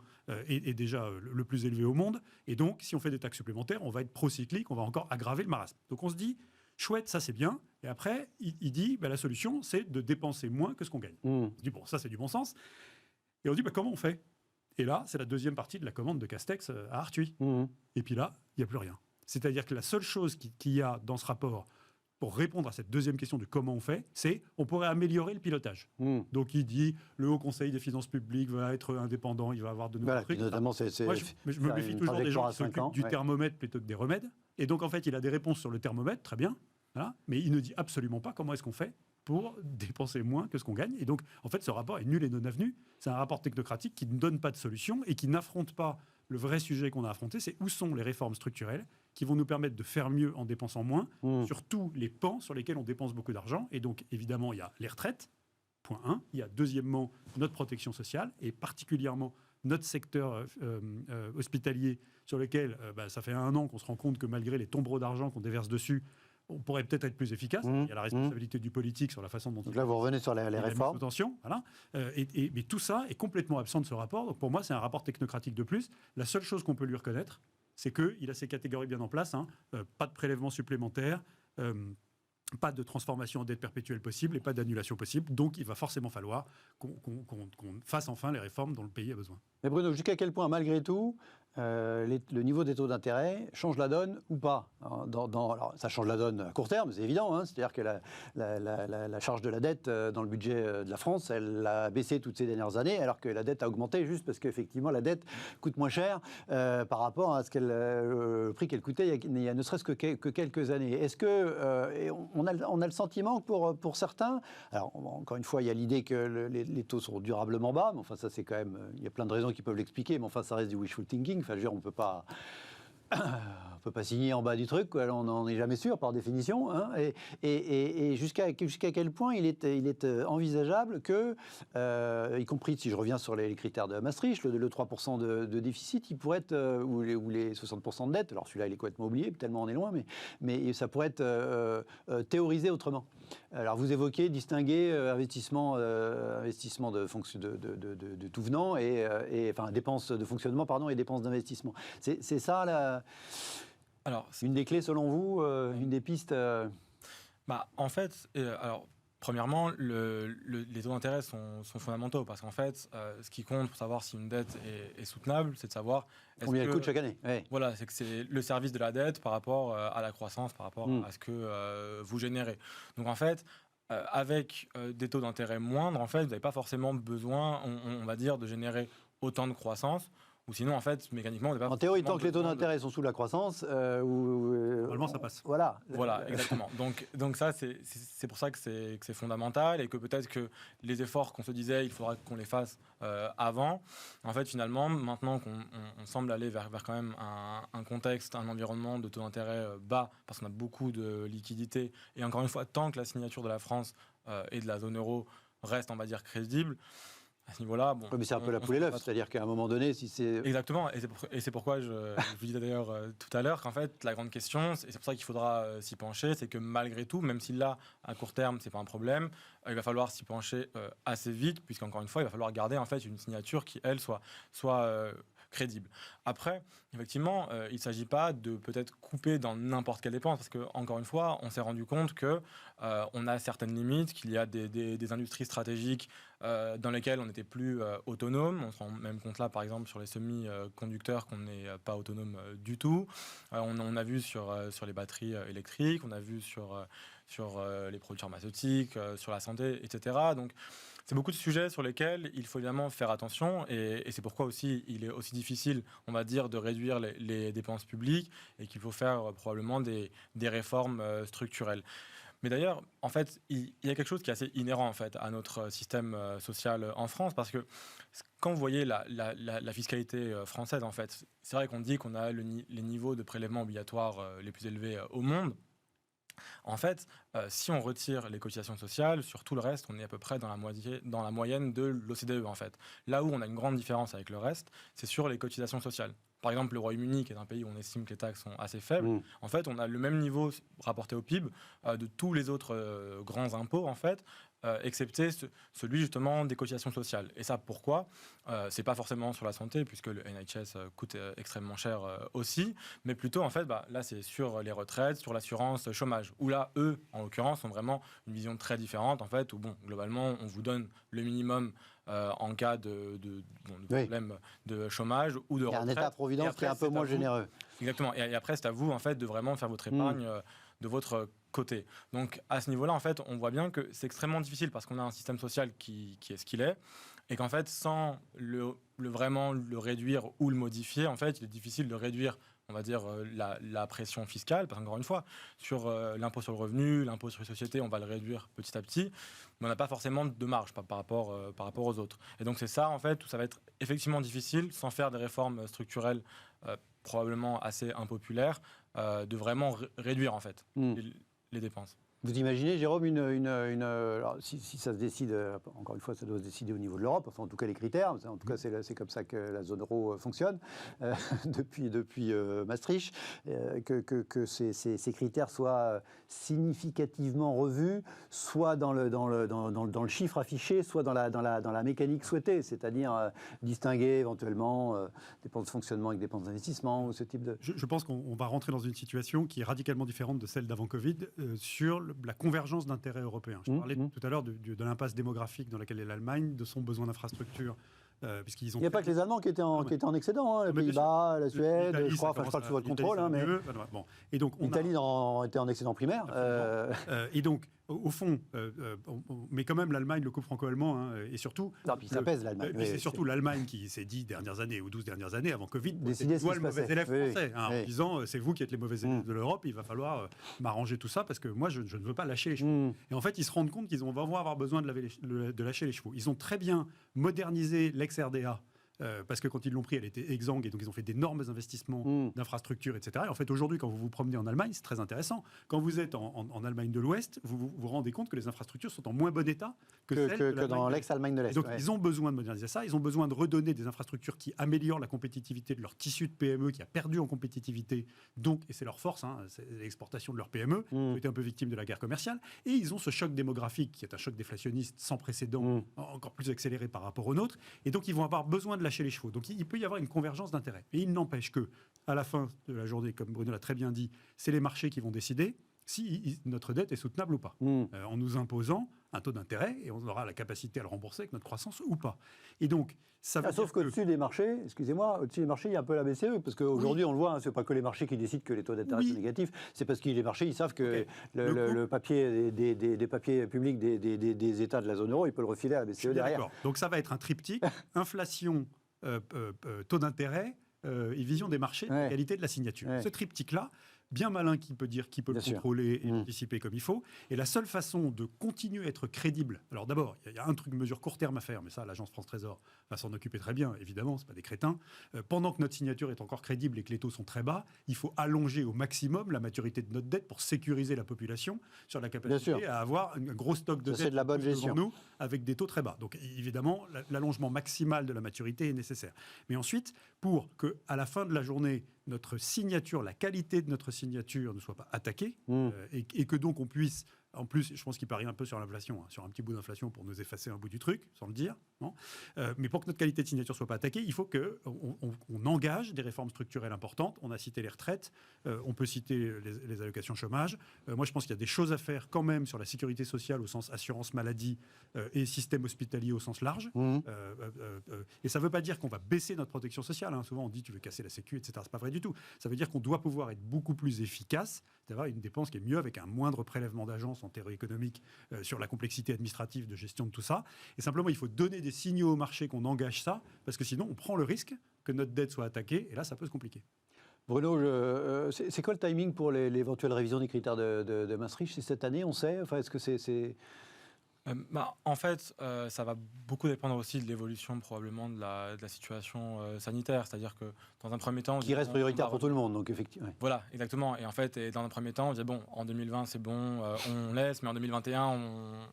B: est déjà le plus élevé au monde. Et donc, si on fait des taxes supplémentaires, on va être procyclique, on va encore aggraver le marasme. Donc on se dit, chouette, ça c'est bien. Et après, il dit, la solution, c'est de dépenser moins que ce qu'on gagne. On se dit, bon, ça c'est du bon sens. Et on dit, comment on fait? Et là, c'est la deuxième partie de la commande de Castex à Arthuis. Et puis là, il n'y a plus rien. C'est-à-dire que la seule chose qu'il y a dans ce rapport pour répondre à cette deuxième question de comment on fait, c'est on pourrait améliorer le pilotage. Donc il dit, le Haut Conseil des finances publiques va être indépendant, il va avoir de nouveaux trucs.
A: Notamment,
B: Moi, je me méfie toujours des gens qui s'occupent du thermomètre plutôt que des remèdes. Et donc, en fait, il a des réponses sur le thermomètre, très bien, mais il ne dit absolument pas comment est-ce qu'on fait pour dépenser moins que ce qu'on gagne. Et donc, en fait, ce rapport est nul et non avenu. C'est un rapport technocratique qui ne donne pas de solution et qui n'affronte pas le vrai sujet qu'on a affronté, c'est où sont les réformes structurelles qui vont nous permettre de faire mieux en dépensant moins sur tous les pans sur lesquels on dépense beaucoup d'argent. Et donc, évidemment, il y a les retraites, point 1. Il y a, deuxièmement, notre protection sociale, et particulièrement notre secteur hospitalier, sur lequel ça fait 1 an qu'on se rend compte que malgré les tombereaux d'argent qu'on déverse dessus, on pourrait peut-être être plus efficace. Il y a la responsabilité du politique sur la façon dont...
A: Donc là, vous revenez sur les réformes.
B: Attention, voilà. Mais tout ça est complètement absent de ce rapport. Donc pour moi, c'est un rapport technocratique de plus. La seule chose qu'on peut lui reconnaître, c'est qu'il a ses catégories bien en place. Pas de prélèvement supplémentaire, pas de transformation en dette perpétuelle possible et pas d'annulation possible. Donc il va forcément falloir qu'on fasse enfin les réformes dont le pays a besoin.
A: Mais Bruno, jusqu'à quel point, malgré tout, le niveau des taux d'intérêt change la donne ou pas? Alors, ça change la donne à court terme, c'est évident. C'est-à-dire que la charge de la dette dans le budget de la France, elle a baissé toutes ces dernières années, alors que la dette a augmenté juste parce qu'effectivement, la dette coûte moins cher par rapport à le prix qu'elle coûtait il y a ne serait-ce que quelques années. Est-ce que on a le sentiment que pour certains, alors encore une fois, il y a l'idée que les taux sont durablement bas, mais enfin ça c'est quand même, il y a plein de raisons qui peuvent l'expliquer, mais enfin ça reste du wishful thinking. Enfin, je veux dire, on peut pas signer en bas du truc, quoi. On n'en est jamais sûr par définition. Et jusqu'à quel point il est envisageable que, y compris si je reviens sur les critères de Maastricht, le 3% de déficit, il pourrait être, ou les 60% de dette, alors celui-là il est complètement oublié, tellement on est loin, mais ça pourrait être théorisé autrement. Alors vous évoquez distinguer investissement de tout venant et enfin dépenses de fonctionnement et dépenses d'investissement. C'est ça une des clés selon vous, une des pistes.
C: En fait, premièrement, les taux d'intérêt sont fondamentaux parce qu'en fait, ce qui compte pour savoir si une dette est soutenable, c'est de savoir
A: combien elle coûte chaque année. Ouais.
C: Voilà, c'est que c'est le service de la dette par rapport à la croissance, par rapport à ce que vous générez. Donc en fait, avec des taux d'intérêt moindres, en fait, vous n'avez pas forcément besoin, on va dire, de générer autant de croissance. Ou sinon, en fait, mécaniquement,
A: en théorie, tant que les taux d'intérêt sont sous la croissance,
B: normalement, ça passe.
A: Voilà,
C: exactement. Donc ça, c'est pour ça que c'est fondamental et que peut-être que les efforts qu'on se disait, il faudra qu'on les fasse avant. En fait, finalement, maintenant qu'on semble aller vers quand même un contexte, un environnement de taux d'intérêt bas, parce qu'on a beaucoup de liquidités. Et encore une fois, tant que la signature de la France et de la zone euro reste, on va dire, crédible, à ce niveau-là, bon...
A: Mais c'est un peu la poule et l'œuf, c'est-à-dire qu'à un moment donné, si c'est...
C: Exactement, et c'est pourquoi je vous disais d'ailleurs tout à l'heure qu'en fait, la grande question, et c'est pour ça qu'il faudra s'y pencher, c'est que malgré tout, même si là, à court terme, c'est pas un problème, il va falloir s'y pencher assez vite, puisqu'encore une fois, il va falloir garder en fait une signature qui, elle, soit crédible. Après, effectivement, il ne s'agit pas de peut-être couper dans n'importe quelle dépense, parce qu'encore une fois, on s'est rendu compte qu'on a certaines limites, qu'il y a des industries stratégiques dans lesquelles on n'était plus autonome. On se rend même compte là, par exemple, sur les semi-conducteurs, qu'on n'est pas autonome du tout. On a vu sur les batteries électriques, on a vu sur les produits pharmaceutiques, sur la santé, etc. Donc, c'est beaucoup de sujets sur lesquels il faut évidemment faire attention et c'est pourquoi aussi il est aussi difficile, on va dire, de réduire les dépenses publiques et qu'il faut faire probablement des réformes structurelles. Mais d'ailleurs, en fait, il y a quelque chose qui est assez inhérent en fait à notre système social en France, parce que quand vous voyez la fiscalité française, en fait, c'est vrai qu'on dit qu'on a les niveaux de prélèvements obligatoires les plus élevés au monde. En fait, si on retire les cotisations sociales, sur tout le reste, on est à peu près dans la moyenne de l'OCDE, en fait. Là où on a une grande différence avec le reste, c'est sur les cotisations sociales. Par exemple, le Royaume-Uni, qui est un pays où on estime que les taxes sont assez faibles, en fait, on a le même niveau rapporté au PIB de tous les autres grands impôts, en fait, excepté celui justement des cotisations sociales. Et ça, pourquoi ? C'est pas forcément sur la santé, puisque le NHS coûte extrêmement cher aussi, mais plutôt, en fait, là, c'est sur les retraites, sur l'assurance chômage, où là, eux, en l'occurrence, ont vraiment une vision très différente, en fait, où, bon, globalement, on vous donne le minimum en cas de problème de chômage ou de retraite.
A: Il y a un État-providence qui est un peu moins généreux.
C: Exactement. Et après, c'est à vous, en fait, de vraiment faire votre épargne de votre côté. Donc, à ce niveau-là, en fait, on voit bien que c'est extrêmement difficile parce qu'on a un système social qui est ce qu'il est et qu'en fait, sans vraiment le réduire ou le modifier, en fait, il est difficile de réduire, on va dire, la pression fiscale, parce qu'encore une fois, sur l'impôt sur le revenu, l'impôt sur les sociétés, on va le réduire petit à petit, mais on n'a pas forcément de marge par rapport aux autres. Et donc c'est ça, en fait, où ça va être effectivement difficile, sans faire des réformes structurelles probablement assez impopulaires, de vraiment réduire, en fait, les dépenses.
A: Vous imaginez, Jérôme, alors, si ça se décide, encore une fois, ça doit se décider au niveau de l'Europe, enfin en tout cas les critères, en tout cas c'est comme ça que la zone euro fonctionne depuis Maastricht, que ces critères soient significativement revus, soit dans le chiffre affiché, soit dans la mécanique souhaitée, c'est-à-dire distinguer éventuellement dépenses de fonctionnement avec dépenses d'investissement ou ce type de...
B: Je pense qu'on va rentrer dans une situation qui est radicalement différente de celle d'avant Covid sur la convergence d'intérêts européens. Je parlais tout à l'heure de l'impasse démographique dans laquelle est l'Allemagne, de son besoin d'infrastructure.
A: Il n'y a pas que les Allemands qui étaient en excédent, les Pays-Bas, la Suède, je crois que c'est sous votre contrôle. Mais
B: bon. Et donc,
A: l'Italie était en excédent primaire.
B: Et donc, au fond, mais quand même, l'Allemagne, le couple franco-allemand, et surtout...
A: Non, puis ça pèse, l'Allemagne.
B: Mais c'est surtout l'Allemagne qui s'est dit dernières années, ou 12 dernières années, avant Covid,
A: décider
B: c'est le mauvais élève français, en disant, c'est vous qui êtes les mauvais élèves de l'Europe, il va falloir m'arranger tout ça, parce que moi, je ne veux pas lâcher les chevaux. Et en fait, ils se rendent compte qu'ils vont avoir besoin de lâcher les chevaux. Ils ont très bien modernisé l'ex-RDA, parce que quand ils l'ont pris, elle était exsangue, et donc ils ont fait d'énormes investissements d'infrastructures, etc. Et en fait, aujourd'hui, quand vous vous promenez en Allemagne, c'est très intéressant. Quand vous êtes en Allemagne de l'Ouest, vous vous rendez compte que les infrastructures sont en moins bon état que
A: dans l'ex-Allemagne de l'Est.
B: Donc, ils ont besoin de moderniser ça. Ils ont besoin de redonner des infrastructures qui améliorent la compétitivité de leur tissu de PME qui a perdu en compétitivité. Donc, et c'est leur force, c'est l'exportation de leur PME, qui ont été un peu victimes de la guerre commerciale. Et ils ont ce choc démographique qui est un choc déflationniste sans précédent, encore plus accéléré par rapport au nôtre. Et donc, ils vont avoir besoin de lâcher les chevaux. Donc il peut y avoir une convergence d'intérêts. Et il n'empêche que, à la fin de la journée, comme Bruno l'a très bien dit, c'est les marchés qui vont décider si notre dette est soutenable ou pas, en nous imposant un taux d'intérêt, et on aura la capacité à le rembourser avec notre croissance ou pas. Et donc, ça veut
A: sauf qu'au-dessus des marchés, excusez-moi, au-dessus des marchés, il y a un peu la BCE, parce qu'aujourd'hui, on le voit, ce n'est pas que les marchés qui décident que les taux d'intérêt sont négatifs, c'est parce que les marchés, ils savent que le papier des papiers publics des États de la zone euro, ils peuvent le refiler à la BCE derrière.
B: Donc ça va être un triptyque, inflation, taux d'intérêt et vision des marchés, qualité de la signature. Ce triptyque-là, bien malin qui peut dire qui peut le contrôler et l'anticiper comme il faut. Et la seule façon de continuer à être crédible, alors d'abord, il y a un truc, une mesure court terme à faire, mais ça, l'agence France Trésor va s'en occuper très bien, évidemment, c'est pas des crétins. Pendant que notre signature est encore crédible et que les taux sont très bas, il faut allonger au maximum la maturité de notre dette pour sécuriser la population sur la capacité à avoir un gros stock de dette
A: de la bonne gestion
B: devant nous avec des taux très bas. Donc évidemment, l'allongement maximal de la maturité est nécessaire. Mais ensuite, pour que à la fin de la journée, notre signature, la qualité de notre signature ne soit pas attaquée et que donc on puisse, en plus, je pense qu'il parie un peu sur l'inflation, sur un petit bout d'inflation pour nous effacer un bout du truc, sans le dire. Non mais pour que notre qualité de signature ne soit pas attaquée, il faut qu'on engage des réformes structurelles importantes. On a cité les retraites, on peut citer les allocations chômage. Moi, je pense qu'il y a des choses à faire quand même sur la sécurité sociale au sens assurance maladie et système hospitalier au sens large. Et ça ne veut pas dire qu'on va baisser notre protection sociale. Souvent, on dit tu veux casser la sécu, etc. C'est pas vrai du tout. Ça veut dire qu'on doit pouvoir être beaucoup plus efficace, d'avoir une dépense qui est mieux avec un moindre prélèvement d'agence en théorie économique sur la complexité administrative de gestion de tout ça. Et simplement, il faut donner des signaux au marché qu'on engage ça, parce que sinon, on prend le risque que notre dette soit attaquée, et là, ça peut se compliquer.
A: Bruno, c'est quoi le timing pour l'éventuelle révision des critères de Maastricht? C'est cette année, on sait? Enfin, est-ce que c'est...
C: En fait, ça va beaucoup dépendre aussi de l'évolution probablement de la situation sanitaire. C'est-à-dire que dans un premier temps...
A: Qui reste prioritaire pour tout le monde, donc effectivement.
C: Voilà, exactement. Et en fait, dans un premier temps, on dit bon, en 2020 c'est bon, on laisse, mais en 2021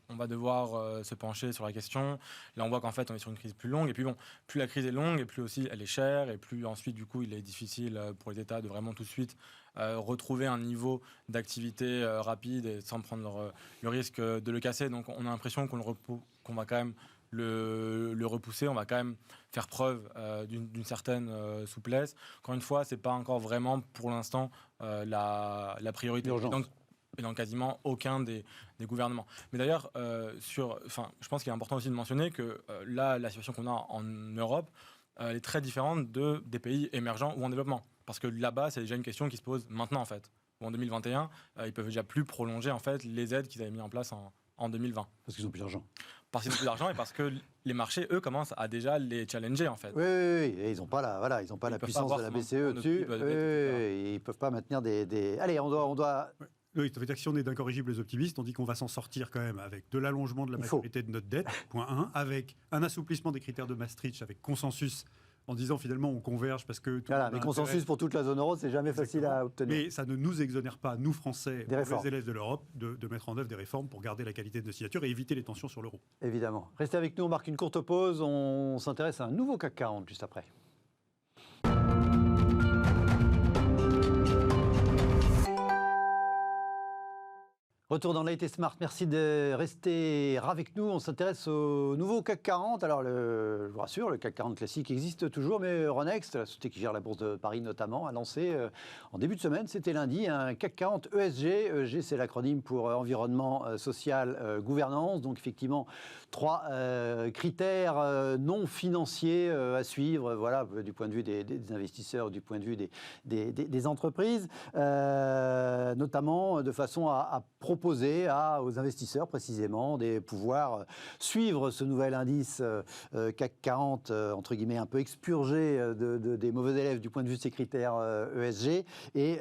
C: on va devoir se pencher sur la question. Là on voit qu'en fait on est sur une crise plus longue, et puis bon, plus la crise est longue, et plus aussi elle est chère, et plus ensuite du coup il est difficile pour les États de vraiment tout de suite retrouver un niveau d'activité rapide et sans prendre le risque de le casser. Donc on a l'impression qu'on va quand même le repousser, on va quand même faire preuve d'une certaine souplesse. Encore une fois, c'est pas encore vraiment pour l'instant la priorité. Et dans quasiment aucun des gouvernements. Mais d'ailleurs, je pense qu'il est important aussi de mentionner que là, la situation qu'on a en Europe, elle est très différente des pays émergents ou en développement. Parce que là-bas, c'est déjà une question qui se pose maintenant, en fait. En 2021, ils peuvent déjà plus prolonger, en fait, les aides qu'ils avaient mis en place en 2020.
A: Parce qu'ils n'ont plus d'argent.
C: Parce qu'ils n'ont plus d'argent et parce que les marchés, eux, commencent à déjà les challenger, en fait.
A: Oui. Et ils n'ont pas la puissance de la BCE dessus. Ils ne peuvent pas maintenir des... Allez, on doit...
B: Oui, ça veut dire que si on est d'incorrigibles optimistes, on dit qu'on va s'en sortir quand même avec de l'allongement de la maturité de notre dette, point 1, avec un assouplissement des critères de Maastricht, avec consensus en disant finalement on converge parce que...
A: Voilà, mais consensus pour toute la zone euro, c'est jamais facile à obtenir.
B: Mais ça ne nous exonère pas, nous Français,
A: les
B: élèves de l'Europe, de mettre en œuvre des réformes pour garder la qualité de nos signatures et éviter les tensions sur l'euro.
A: Évidemment. Restez avec nous, on marque une courte pause, on s'intéresse à un nouveau CAC 40 juste après. Retour dans l'IT Smart, merci de rester avec nous. On s'intéresse au nouveau CAC 40. Alors, je vous rassure, le CAC 40 classique existe toujours, mais Euronext, la société qui gère la bourse de Paris notamment, a lancé en début de semaine, c'était lundi, un CAC 40 ESG. ESG, c'est l'acronyme pour environnement, social, gouvernance. Donc, effectivement, 3 critères non financiers à suivre, voilà, du point de vue des investisseurs, du point de vue des entreprises, notamment de façon à proposer aux investisseurs précisément de pouvoir suivre ce nouvel indice CAC 40, entre guillemets, un peu expurgé des mauvais élèves du point de vue de ces critères ESG, et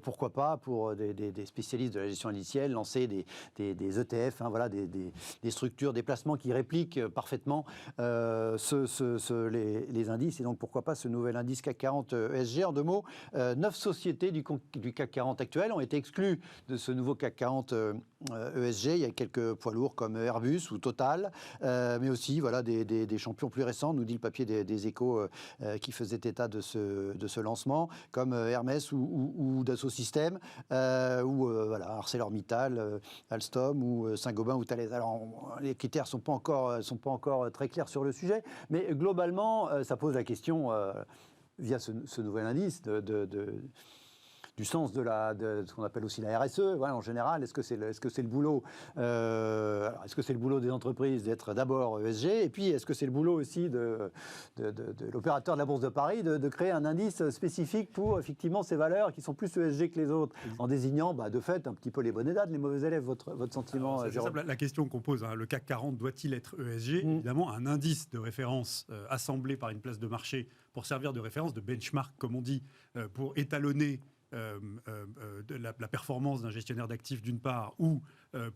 A: pourquoi pas pour des spécialistes de la gestion indicielle lancer des ETF, hein, voilà, des structures, des placements qui répliquent parfaitement les indices, et donc pourquoi pas ce nouvel indice CAC 40 ESG. En 2 mots, 9 sociétés du CAC 40 actuel ont été exclues de ce nouveau CAC 40 ESG. Il y a quelques poids lourds comme Airbus ou Total, mais aussi voilà, des champions plus récents, nous dit le papier des Échos qui faisait état de ce lancement, comme Hermès ou Dassault Systèmes, ou voilà, ArcelorMittal, Alstom ou Saint-Gobain ou Thales. Alors, les critères ne sont pas encore très clairs sur le sujet, mais globalement, ça pose la question, via ce nouvel indice, du sens de ce qu'on appelle aussi la RSE, voilà, en général. Est-ce que c'est le boulot est-ce que c'est le boulot des entreprises d'être d'abord ESG, et puis est-ce que c'est le boulot aussi de l'opérateur de la Bourse de Paris de créer un indice spécifique pour effectivement ces valeurs qui sont plus ESG que les autres, en désignant de fait un petit peu les bonnets d'âne, les mauvais élèves, votre sentiment?
B: C'est simple, la question qu'on pose, hein, le CAC 40 doit-il être ESG? Évidemment, un indice de référence assemblé par une place de marché pour servir de référence, de benchmark comme on dit, pour étalonner la performance d'un gestionnaire d'actifs d'une part, ou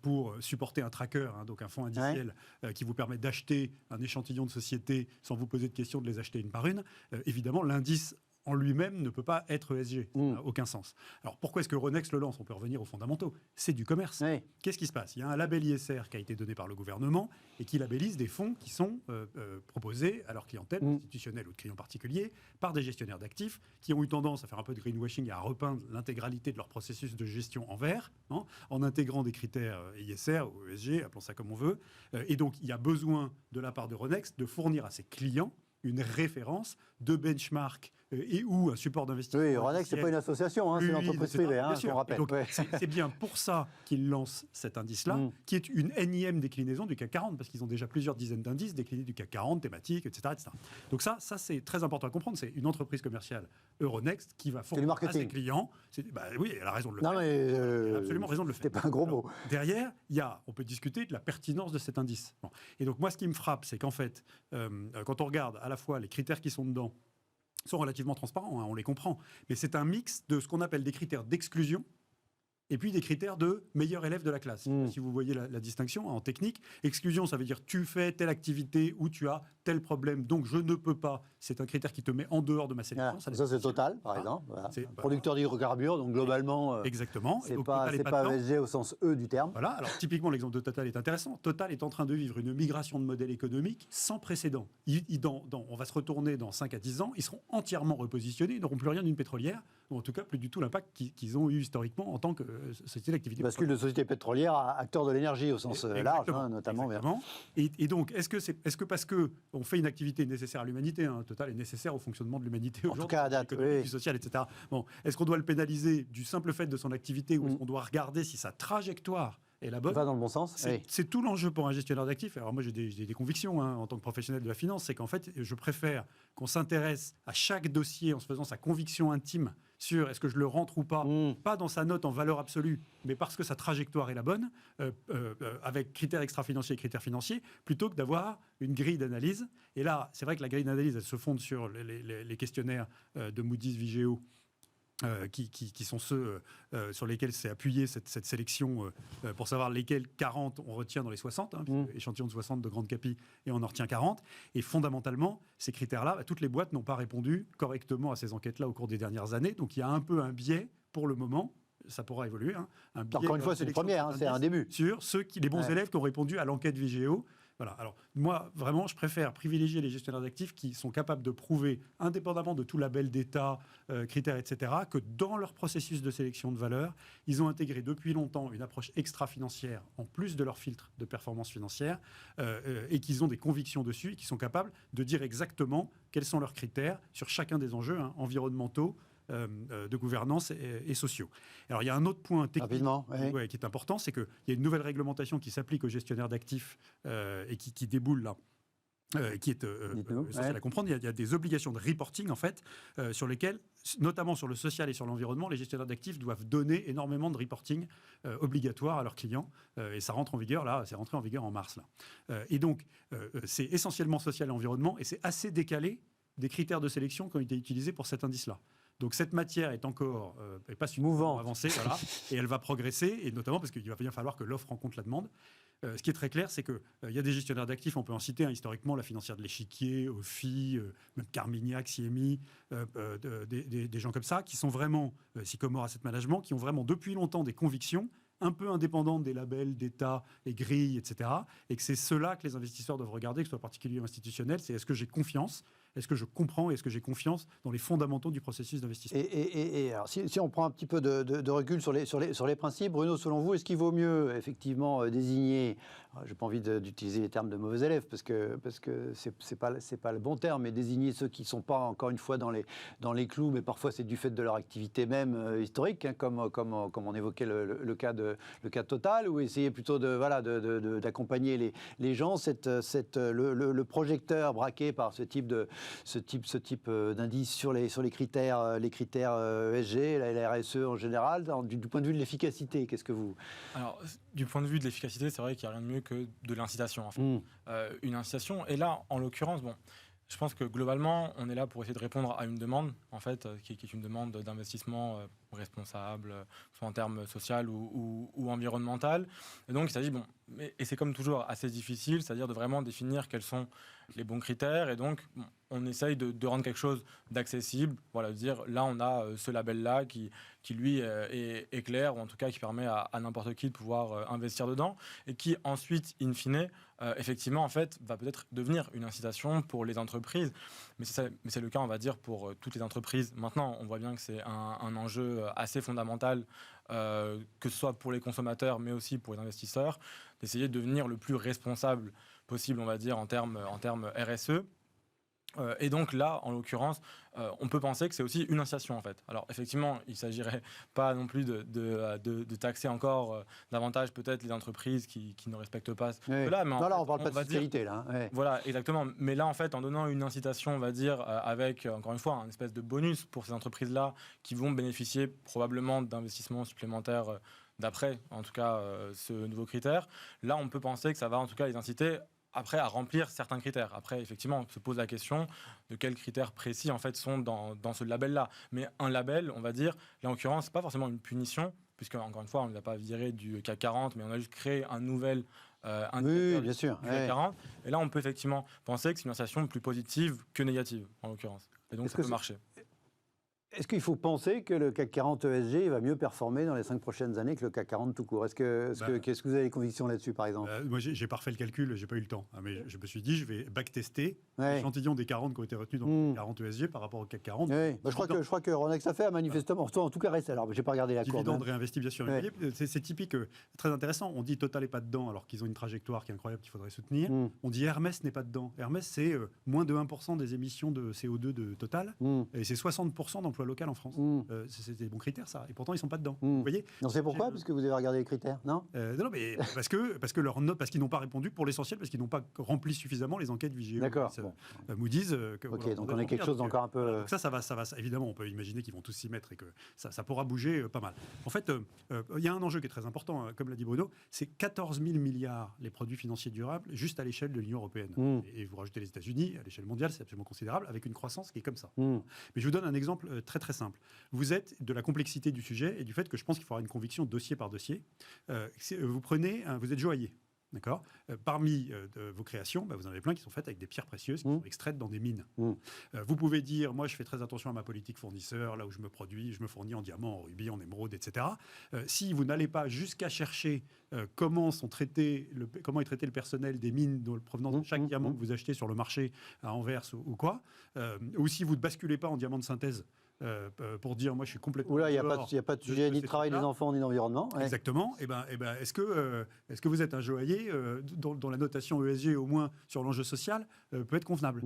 B: pour supporter un tracker, hein, donc un fonds indiciel qui vous permet d'acheter un échantillon de sociétés sans vous poser de questions de les acheter une par une. Évidemment, l'indice en lui-même ne peut pas être ESG, ça n'a aucun sens. Alors pourquoi est-ce que Euronext le lance? On peut revenir aux fondamentaux. C'est du commerce.
A: Oui.
B: Qu'est-ce qui se passe? Il y a un label ISR qui a été donné par le gouvernement et qui labellise des fonds qui sont proposés à leur clientèle institutionnelle ou de clients particuliers par des gestionnaires d'actifs qui ont eu tendance à faire un peu de greenwashing et à repeindre l'intégralité de leur processus de gestion en vert, hein, en intégrant des critères ISR ou ESG, appelons ça comme on veut. Et donc il y a besoin de la part d'Euronext de fournir à ses clients une référence de benchmark et ou un support d'investissement.
A: Oui, Euronext, ce n'est pas une association, hein, c'est une entreprise privée, hein, qu'on rappelle.
B: Donc, c'est bien pour ça qu'ils lancent cet indice-là, qui est une énième déclinaison du CAC 40, parce qu'ils ont déjà plusieurs dizaines d'indices déclinés du CAC 40, thématiques, etc. etc. Donc ça c'est très important à comprendre. C'est une entreprise commerciale, Euronext, qui va fournir à ses clients. Oui, elle a raison de le faire.
A: Mais
B: elle a absolument raison de le faire.
A: C'était pas un gros mot.
B: Derrière, on peut discuter de la pertinence de cet indice. Bon. Et donc moi, ce qui me frappe, c'est qu'en fait, quand on regarde à la fois les critères qui sont dedans, sont relativement transparents, hein, on les comprend. Mais c'est un mix de ce qu'on appelle des critères d'exclusion et puis des critères de meilleur élève de la classe. Si vous voyez la distinction en technique, exclusion, ça veut dire tu fais telle activité ou tu as tel problème, donc je ne peux pas. C'est un critère qui te met en dehors de ma sélection.
A: Ça c'est Total, par exemple. Voilà. Producteur d'hydrocarbures, donc globalement,
B: exactement.
A: C'est pas ESG au sens E du terme.
B: Voilà. Alors typiquement, l'exemple de Total est intéressant. Total est en train de vivre une migration de modèle économique sans précédent. On va se retourner dans 5 à 10 ans, ils seront entièrement repositionnés, ils n'auront plus rien d'une pétrolière, ou en tout cas plus du tout l'impact qu'ils ont eu historiquement en tant que société d'activité.
A: Bascule de société pétrolière à acteur de l'énergie au sens large, hein, notamment.
B: Exactement. Et donc, est-ce que parce qu'on fait une activité nécessaire à l'humanité, hein, Total est nécessaire au fonctionnement de l'humanité aujourd'hui,
A: en tout cas à date,
B: du social, etc. Bon, est-ce qu'on doit le pénaliser du simple fait de son activité, ou est-ce qu'on doit regarder si sa trajectoire est la bonne?
A: Va dans le bon sens.
B: C'est tout l'enjeu pour un gestionnaire d'actifs. Alors moi, j'ai des convictions, hein, en tant que professionnel de la finance, c'est qu'en fait, je préfère qu'on s'intéresse à chaque dossier en se faisant sa conviction intime sur est-ce que je le rentre ou pas, pas dans sa note en valeur absolue, mais parce que sa trajectoire est la bonne, avec critères extra-financiers et critères financiers, plutôt que d'avoir une grille d'analyse. Et là, c'est vrai que la grille d'analyse, elle se fonde sur les questionnaires de Moody's, Vigeo qui sont ceux sur lesquels s'est appuyée cette sélection pour savoir lesquels 40 on retient dans les 60, échantillon de 60 de grande capi, et on en retient 40. Et fondamentalement, ces critères-là, toutes les boîtes n'ont pas répondu correctement à ces enquêtes-là au cours des dernières années. Donc il y a un peu un biais pour le moment. Ça pourra évoluer. Un biais
A: Encore une fois, c'est une première, c'est un début.
B: Sur les bons élèves qui ont répondu à l'enquête Vigéo. Voilà. Alors, moi, vraiment, je préfère privilégier les gestionnaires d'actifs qui sont capables de prouver, indépendamment de tout label d'État, critères, etc., que dans leur processus de sélection de valeur, ils ont intégré depuis longtemps une approche extra-financière en plus de leur filtre de performance financière et qu'ils ont des convictions dessus et qui sont capables de dire exactement quels sont leurs critères sur chacun des enjeux environnementaux, de gouvernance et sociaux. Alors, il y a un autre point technique qui est important, c'est qu'il y a une nouvelle réglementation qui s'applique aux gestionnaires d'actifs et qui déboule là. Qui est essentiel à comprendre. Il y a des obligations de reporting, en fait, sur lesquelles, notamment sur le social et sur l'environnement, les gestionnaires d'actifs doivent donner énormément de reporting obligatoire à leurs clients. Et ça rentre en vigueur, là, c'est rentré en vigueur en mars. Là. Et donc, c'est essentiellement social et environnement, et c'est assez décalé des critères de sélection qui ont été utilisés pour cet indice-là. Donc cette matière est encore pas suffisamment avancée, voilà, et elle va progresser, et notamment parce qu'il va bien falloir que l'offre rencontre la demande. Ce qui est très clair, c'est qu'il y a des gestionnaires d'actifs, on peut en citer historiquement, la financière de l'Échiquier, OFI, même Carmignac, CMI, des gens comme ça, qui sont vraiment, Sycomore Asset Management, qui ont vraiment depuis longtemps des convictions un peu indépendantes des labels d'État et grilles, etc. Et que c'est cela que les investisseurs doivent regarder, que ce soit particulier ou institutionnel, c'est est-ce que j'ai confiance ? Est-ce que je comprends et est-ce que j'ai confiance dans les fondamentaux du processus d'investissement ?
A: Et alors, si on prend un petit peu de recul sur les principes, Bruno, selon vous, est-ce qu'il vaut mieux effectivement désigner, je n'ai pas envie d'utiliser les termes de mauvais élèves parce que c'est pas le bon terme, mais désigner ceux qui ne sont pas, encore une fois, dans les clous, mais parfois c'est du fait de leur activité même historique, comme on évoquait le cas de Total, ou essayer plutôt d'accompagner les gens, le projecteur braqué par ce type d'indice sur les critères ESG, la RSE en général, du point de vue de l'efficacité, qu'est-ce que vous...
C: Alors, du point de vue de l'efficacité, c'est vrai qu'il n'y a rien de mieux que de l'incitation. En fait. Une incitation, et là, en l'occurrence, je pense que globalement, on est là pour essayer de répondre à une demande, en fait, qui est une demande d'investissement responsable, soit en termes social ou environnemental. Et donc, il s'agit, et c'est comme toujours assez difficile, c'est-à-dire de vraiment définir quels sont les bons critères. Et donc, on essaye de rendre quelque chose d'accessible, de dire, là, on a ce label-là qui lui, est clair, ou en tout cas qui permet à n'importe qui de pouvoir investir dedans, et qui ensuite, in fine, effectivement, en fait, va peut-être devenir une incitation pour les entreprises. Mais c'est le cas, on va dire, pour toutes les entreprises. Maintenant, on voit bien que c'est un enjeu assez fondamental, que ce soit pour les consommateurs, mais aussi pour les investisseurs, d'essayer de devenir le plus responsable possible, on va dire, en termes RSE. Et donc là, en l'occurrence, on peut penser que c'est aussi une incitation, en fait. Alors effectivement, il ne s'agirait pas non plus de taxer encore davantage peut-être les entreprises qui ne respectent pas cela. Mais
A: là, on ne parle pas de fiscalité, là. Ouais.
C: Voilà, exactement. Mais là, en fait, en donnant une incitation, on va dire, avec, encore une fois, un espèce de bonus pour ces entreprises-là qui vont bénéficier probablement d'investissements supplémentaires d'après, en tout cas, ce nouveau critère. Là, on peut penser que ça va, en tout cas, les inciter après à remplir certains critères. Après, effectivement, on se pose la question de quels critères précis en fait sont dans ce label-là. Mais un label, on va dire, là en l'occurrence, c'est pas forcément une punition, puisque encore une fois, on ne l'a pas viré du CAC 40, mais on a juste créé un nouvel
A: bien sûr,
C: du CAC 40. Et là, on peut effectivement penser que c'est une incitation plus positive que négative, en l'occurrence. Et donc, ça peut marcher.
A: Est-ce qu'il faut penser que le CAC 40 ESG va mieux performer dans les 5 prochaines années que le CAC 40 tout court ? Qu'est-ce que vous avez des convictions là-dessus, par exemple ?
B: Moi, j'ai pas refait le calcul, j'ai pas eu le temps. Mais je me suis dit, je vais backtester l'échantillon des 40 qui ont été retenus dans le 40 ESG par rapport au CAC 40.
A: Oui. Je crois que Ronex a fait manifestement, en tout cas reste. Alors, j'ai pas regardé la courbe.
B: Dividende réinvesti, bien sûr. C'est typique, très intéressant. On dit Total n'est pas dedans, alors qu'ils ont une trajectoire qui est incroyable qu'il faudrait soutenir. On dit Hermès n'est pas dedans. Hermès, c'est moins de 1% des émissions de CO2 de Total, et c'est 60% d'emploi local en France. C'est des bons critères, ça. Et pourtant, ils ne sont pas dedans. Vous voyez ?
A: Non, c'est pourquoi ? Parce que vous avez regardé les critères, non ?
B: Non, mais parce qu'ils n'ont pas répondu pour l'essentiel, parce qu'ils n'ont pas rempli suffisamment les enquêtes Vigéo.
A: D'accord.
B: Moody's.
A: Ok, donc on a quelque chose d'encore un peu...
B: Donc ça va. Évidemment, on peut imaginer qu'ils vont tous s'y mettre et que ça pourra bouger pas mal. En fait, il y a un enjeu qui est très important, comme l'a dit Bruno, c'est 14 000 milliards les produits financiers durables, juste à l'échelle de l'Union européenne. Et vous rajoutez les États-Unis, à l'échelle mondiale, c'est absolument considérable, avec une croissance qui est comme ça. Mais je vous donne un exemple très très simple. Vous êtes de la complexité du sujet et du fait que je pense qu'il faudra une conviction dossier par dossier. Vous êtes joaillier. D'accord. Parmi vos créations, vous en avez plein qui sont faites avec des pierres précieuses qui sont extraites dans des mines. Vous pouvez dire, moi je fais très attention à ma politique fournisseur, là où je me fournis en diamant, en rubis, en émeraude, etc. Si vous n'allez pas jusqu'à chercher comment est traité le personnel des mines de provenance de chaque diamant que vous achetez sur le marché à Anvers ou quoi, ou si vous ne basculez pas en diamant de synthèse, pour dire moi je suis complètement...
A: Oula, il n'y a pas de sujet ni de travail des enfants ni d'environnement. Ouais.
B: Exactement. Est-ce que vous êtes un joaillier dont la notation ESG, au moins sur l'enjeu social, peut être convenable.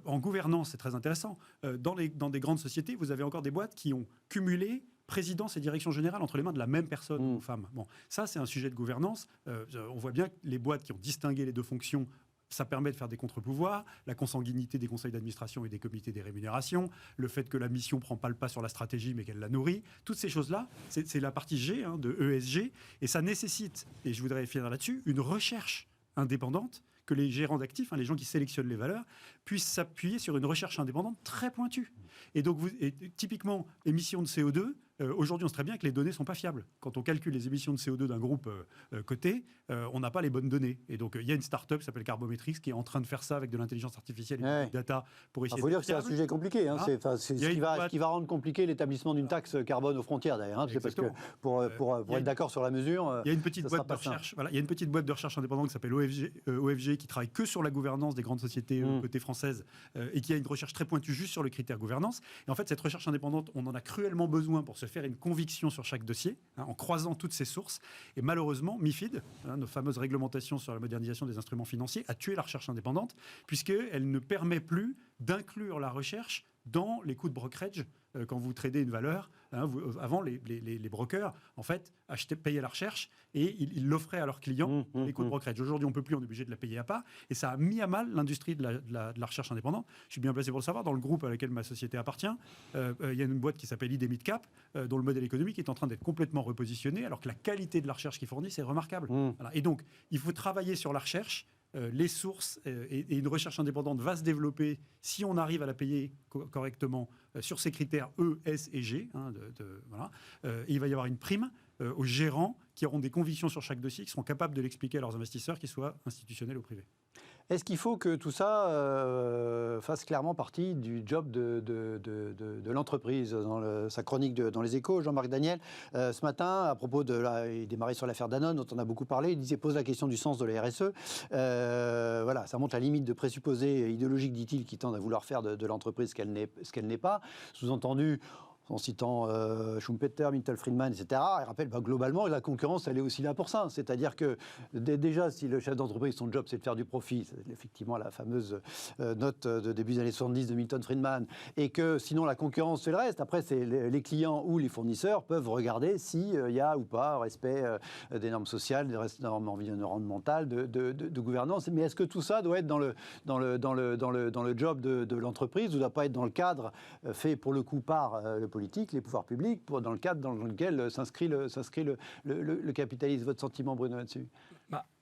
B: En gouvernance, c'est très intéressant. Dans des grandes sociétés, vous avez encore des boîtes qui ont cumulé présidence et direction générale entre les mains de la même personne, ou femme. Bon, ça, c'est un sujet de gouvernance. On voit bien que les boîtes qui ont distingué les deux fonctions, ça permet de faire des contre-pouvoirs, la consanguinité des conseils d'administration et des comités des rémunérations, le fait que la mission ne prend pas le pas sur la stratégie mais qu'elle la nourrit. Toutes ces choses-là, c'est la partie G de ESG, et ça nécessite, et je voudrais finir là-dessus, une recherche indépendante, que les gérants d'actifs, les gens qui sélectionnent les valeurs, puissent s'appuyer sur une recherche indépendante très pointue. Et donc, typiquement, émissions de CO2, aujourd'hui, on sait très bien que les données ne sont pas fiables. Quand on calcule les émissions de CO2 d'un groupe coté, on n'a pas les bonnes données. Et donc, il y a une start-up qui s'appelle Carbometrics qui est en train de faire ça avec de l'intelligence artificielle et du data pour essayer de...
A: Il faut dire que c'est un sujet compliqué. C'est ce qui va rendre compliqué l'établissement d'une taxe carbone aux frontières, d'ailleurs. C'est parce que pour être d'accord sur la mesure,
B: il y a une petite boîte de recherche. Voilà, il y a une petite boîte de recherche indépendante qui s'appelle OFG qui travaille que sur la gouvernance des grandes sociétés cotées françaises et qui a une recherche très pointue juste sur le critère gouvernance. Et en fait, cette recherche indépendante, on en a cruellement besoin pour se faire une conviction sur chaque dossier, en croisant toutes ces sources. Et malheureusement, MiFID, nos fameuses réglementations sur la modernisation des instruments financiers, a tué la recherche indépendante, puisqu'elle ne permet plus d'inclure la recherche dans les coûts de brokerage quand vous tradez une valeur. Avant, les brokers, en fait, payaient la recherche et ils l'offraient à leurs clients les coûts de brokerage. Aujourd'hui, on ne peut plus, on est obligé de la payer à part. Et ça a mis à mal l'industrie de la recherche indépendante. Je suis bien placé pour le savoir. Dans le groupe à lequel ma société appartient, il y a une boîte qui s'appelle ID Midcap, dont le modèle économique est en train d'être complètement repositionné, alors que la qualité de la recherche qu'ils fournissent est remarquable. Voilà. Et donc, il faut travailler sur la recherche. Les sources et une recherche indépendante va se développer si on arrive à la payer correctement sur ces critères E, S et G. Voilà. Il va y avoir une prime aux gérants qui auront des convictions sur chaque dossier, qui seront capables de l'expliquer à leurs investisseurs, qu'ils soient institutionnels ou privés.
A: Est-ce qu'il faut que tout ça fasse clairement partie du job de l'entreprise? Dans sa chronique dans Les Échos, Jean-Marc Daniel, ce matin, à propos il démarrait sur l'affaire Danone, dont on a beaucoup parlé, pose la question du sens de la RSE. Voilà, ça montre la limite de présupposés idéologiques, dit-il, qui tendent à vouloir faire de l'entreprise ce qu'elle n'est pas. Sous-entendu, en citant Schumpeter, Milton Friedman, etc., il rappelle globalement la concurrence, elle est aussi là pour ça. C'est-à-dire que déjà, si le chef d'entreprise, son job, c'est de faire du profit, c'est effectivement la fameuse note de début des années 70 de Milton Friedman, et que sinon la concurrence, c'est le reste. Après, c'est les clients ou les fournisseurs peuvent regarder s'il y a ou pas respect des normes sociales, des normes environnementales, de gouvernance. Mais est-ce que tout ça doit être dans le job de l'entreprise ou ne doit pas être dans le cadre fait pour le coup par le politique, les pouvoirs publics, dans le cadre dans lequel s'inscrit le capitalisme? Votre sentiment, Bruno, là-dessus?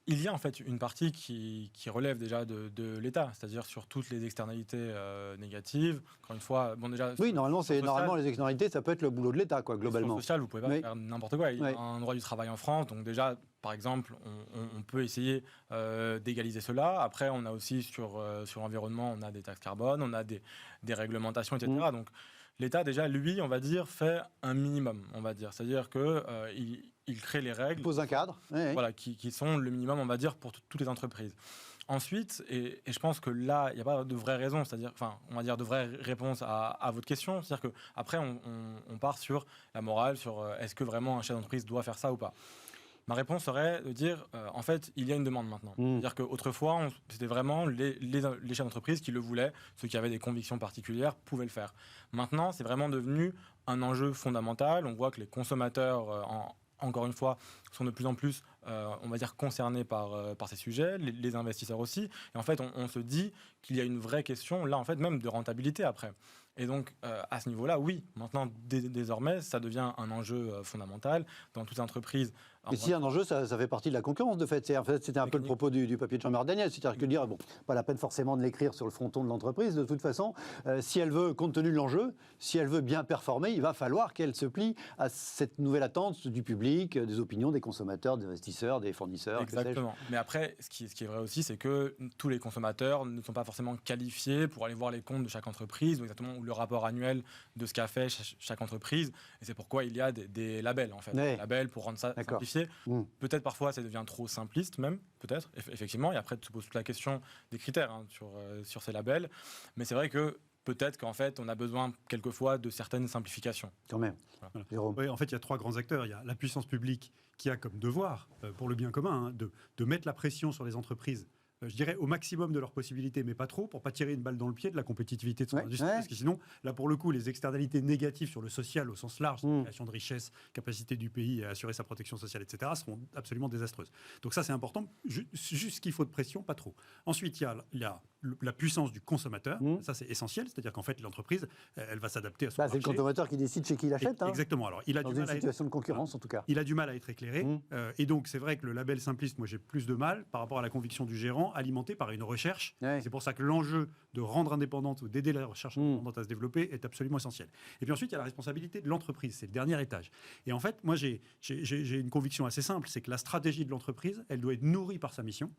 C: Il y a en fait une partie qui relève déjà de l'État, c'est-à-dire sur toutes les externalités négatives. Encore une fois, déjà...
A: Oui, normalement les externalités, ça peut être le boulot de l'État, globalement.
C: Social, vous pouvez pas faire n'importe quoi. Il y a un droit du travail en France, donc déjà, par exemple, on peut essayer d'égaliser cela. Après, on a aussi sur l'environnement, on a des taxes carbone, on a des réglementations, etc. Donc, l'État, déjà, lui, on va dire, fait un minimum, on va dire. C'est-à-dire qu'il crée les règles. Il
A: pose un cadre.
C: Voilà, qui sont le minimum, on va dire, pour toutes les entreprises. Ensuite, et je pense que là, il n'y a pas de vraie raison, c'est-à-dire, on va dire de vraies réponses à votre question. C'est-à-dire qu'après, on part sur la morale, sur est-ce que vraiment un chef d'entreprise doit faire ça ou pas. Ma réponse serait de dire, en fait, il y a une demande maintenant. C'est-à-dire qu'autrefois, c'était vraiment les chefs d'entreprise qui le voulaient, ceux qui avaient des convictions particulières pouvaient le faire. Maintenant, c'est vraiment devenu un enjeu fondamental. On voit que les consommateurs, encore une fois, sont de plus en plus, on va dire, concernés par ces sujets, les investisseurs aussi. Et en fait, on se dit qu'il y a une vraie question, là, en fait, même de rentabilité après. Et donc, à ce niveau-là, oui, maintenant, désormais, ça devient un enjeu fondamental dans toute entreprise.
A: Mais si un enjeu, ça fait partie de la concurrence, de fait. C'était un peu le propos du papier de Jean-Marc Daniel. C'est-à-dire que dire, bon, pas la peine forcément de l'écrire sur le fronton de l'entreprise. De toute façon, si elle veut, compte tenu de l'enjeu, si elle veut bien performer, il va falloir qu'elle se plie à cette nouvelle attente du public, des opinions des consommateurs, des investisseurs, des fournisseurs.
C: Exactement. Mais après, ce qui est vrai aussi, c'est que tous les consommateurs ne sont pas forcément qualifiés pour aller voir les comptes de chaque entreprise, ou exactement le rapport annuel de ce qu'a fait chaque entreprise. Et c'est pourquoi il y a des labels, en fait. Des labels pour rendre ça simplifié. Peut-être parfois ça devient trop simpliste même, peut-être, effectivement, et après tu poses toute la question des critères sur ces labels, mais c'est vrai que peut-être qu'en fait on a besoin quelquefois de certaines simplifications.
A: Quand même.
B: Voilà. Jérôme. Oui, en fait il y a 3 grands acteurs. Il y a la puissance publique qui a comme devoir, pour le bien commun, de mettre la pression sur les entreprises, je dirais au maximum de leurs possibilités, mais pas trop, pour pas tirer une balle dans le pied de la compétitivité de son industrie, parce que sinon, là pour le coup, les externalités négatives sur le social au sens large, création de richesse, capacité du pays à assurer sa protection sociale, etc., seront absolument désastreuses. Donc ça c'est important, juste qu'il faut de pression, pas trop. Ensuite, il y a la puissance du consommateur, ça c'est essentiel, c'est-à-dire qu'en fait l'entreprise, elle va s'adapter à son marché.
A: C'est le consommateur qui décide chez qui il achète.
B: Exactement. Alors, il a
A: dans une situation de concurrence en tout cas.
B: Il a du mal à être éclairé, et donc c'est vrai que le label simpliste, moi j'ai plus de mal par rapport à la conviction du gérant, alimenté par une recherche. C'est pour ça que l'enjeu de rendre indépendante ou d'aider la recherche indépendante à se développer est absolument essentiel. Et puis ensuite, il y a la responsabilité de l'entreprise, c'est le dernier étage. Et en fait, moi j'ai une conviction assez simple, c'est que la stratégie de l'entreprise, elle doit être nourrie par sa mission,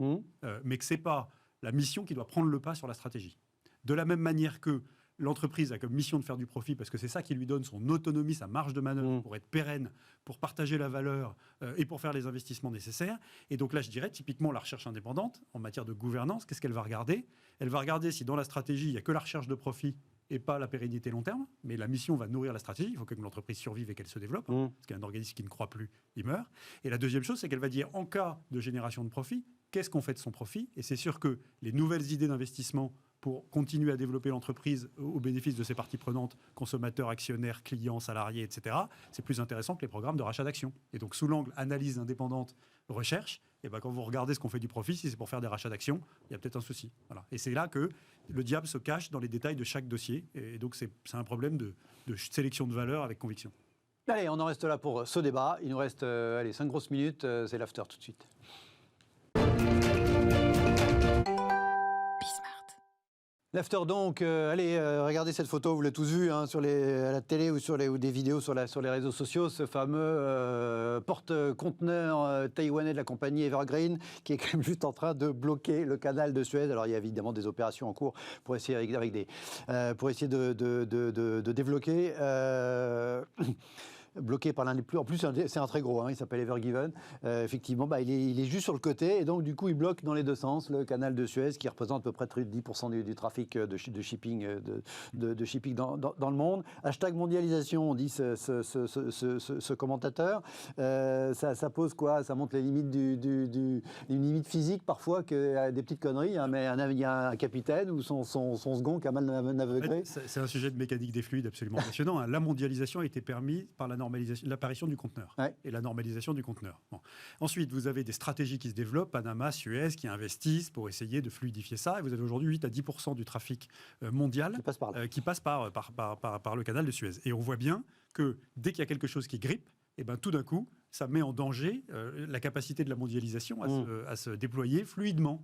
B: mais que c'est pas la mission qui doit prendre le pas sur la stratégie. De la même manière que l'entreprise a comme mission de faire du profit parce que c'est ça qui lui donne son autonomie, sa marge de manœuvre pour être pérenne, pour partager la valeur et pour faire les investissements nécessaires. Et donc là, je dirais typiquement la recherche indépendante en matière de gouvernance, qu'est-ce qu'elle va regarder ? Elle va regarder si dans la stratégie, il n'y a que la recherche de profit et pas la pérennité long terme, mais la mission va nourrir la stratégie. Il faut que l'entreprise survive et qu'elle se développe, parce qu'un organisme qui ne croit plus, il meurt. Et la deuxième chose, c'est qu'elle va dire, en cas de génération de profit, qu'est-ce qu'on fait de son profit ? Et c'est sûr que les nouvelles idées d'investissement pour continuer à développer l'entreprise au bénéfice de ses parties prenantes, consommateurs, actionnaires, clients, salariés, etc., c'est plus intéressant que les programmes de rachat d'actions. Et donc, sous l'angle analyse indépendante, recherche, et ben, quand vous regardez ce qu'on fait du profit, si c'est pour faire des rachats d'actions, il y a peut-être un souci. Voilà. Et c'est là que le diable se cache dans les détails de chaque dossier. Et donc, c'est un problème de sélection de valeur avec conviction.
A: Allez, on en reste là pour ce débat. Il nous reste 5 grosses minutes. C'est l'after tout de suite. L'after donc, allez, regardez cette photo, vous l'avez tous vu à la télé ou des vidéos sur les réseaux sociaux, ce fameux porte-conteneur taïwanais de la compagnie Evergreen qui est quand même juste en train de bloquer le canal de Suez. Alors il y a évidemment des opérations en cours pour essayer pour essayer de débloquer. Bloqué par l'un des plus... En plus, c'est un très gros, il s'appelle Evergiven. Effectivement, il est juste sur le côté, et donc du coup, il bloque dans les deux sens le canal de Suez, qui représente à peu près 10% du trafic de shipping, de shipping dans le monde. Hashtag mondialisation, on dit ce commentateur. Ça pose quoi ? Ça montre les limites les limites physiques, parfois, que des petites conneries, mais il y a un capitaine ou son second qui a mal navigué.
B: C'est un sujet de mécanique des fluides absolument passionnant. La mondialisation a été permise par l'apparition du conteneur et la normalisation du conteneur. Bon. Ensuite, vous avez des stratégies qui se développent, Panama, Suez, qui investissent pour essayer de fluidifier ça. Et vous avez aujourd'hui 8 à 10% du trafic mondial qui passe par le canal de Suez. Et on voit bien que dès qu'il y a quelque chose qui grippe, et ben, tout d'un coup, ça met en danger la capacité de la mondialisation à se déployer fluidement.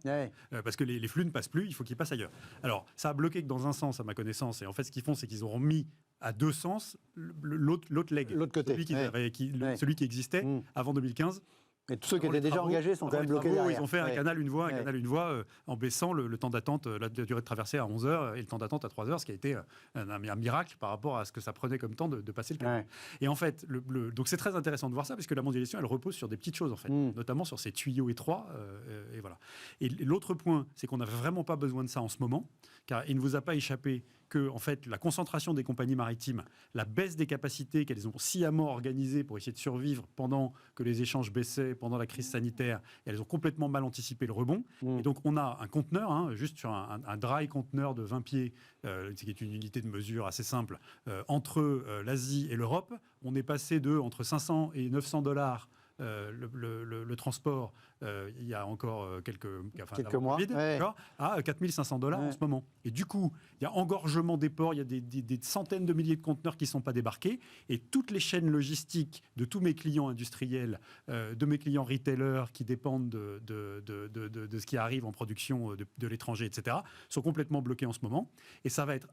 B: Parce que les flux ne passent plus, il faut qu'ils passent ailleurs. Alors, ça a bloqué que dans un sens, à ma connaissance. Et en fait, ce qu'ils font, c'est qu'ils ont mis à deux sens l'autre leg.
A: L'autre côté.
B: Celui qui existait avant 2015.
A: Et tous ceux qui étaient déjà engagés sont quand même bloqués derrière.
B: Ils ont fait un canal, une voie, en baissant le temps d'attente, la durée de traversée à 11 heures et le temps d'attente à 3 heures, ce qui a été un miracle par rapport à ce que ça prenait comme temps de passer le canal. Et en fait, donc c'est très intéressant de voir ça, parce que la mondialisation, elle repose sur des petites choses, en fait, notamment sur ces tuyaux étroits. Et voilà. Et l'autre point, c'est qu'on n'a vraiment pas besoin de ça en ce moment, car il ne vous a pas échappé que, en fait, la concentration des compagnies maritimes, la baisse des capacités qu'elles ont sciemment organisées pour essayer de survivre pendant que les échanges baissaient, pendant la crise sanitaire, et elles ont complètement mal anticipé le rebond. Et donc, on a un conteneur, juste sur un dry conteneur de 20 pieds, qui est une unité de mesure assez simple, entre l'Asie et l'Europe. On est passé entre 500 et 900 $ le transport il y a encore quelques
A: mois,
B: COVID, à $4 500 en ce moment. Et du coup, il y a engorgement des ports, il y a des centaines de milliers de conteneurs qui ne sont pas débarqués, et toutes les chaînes logistiques de tous mes clients industriels, de mes clients retailers qui dépendent de ce qui arrive en production de l'étranger, etc., sont complètement bloqués en ce moment. Et ça va être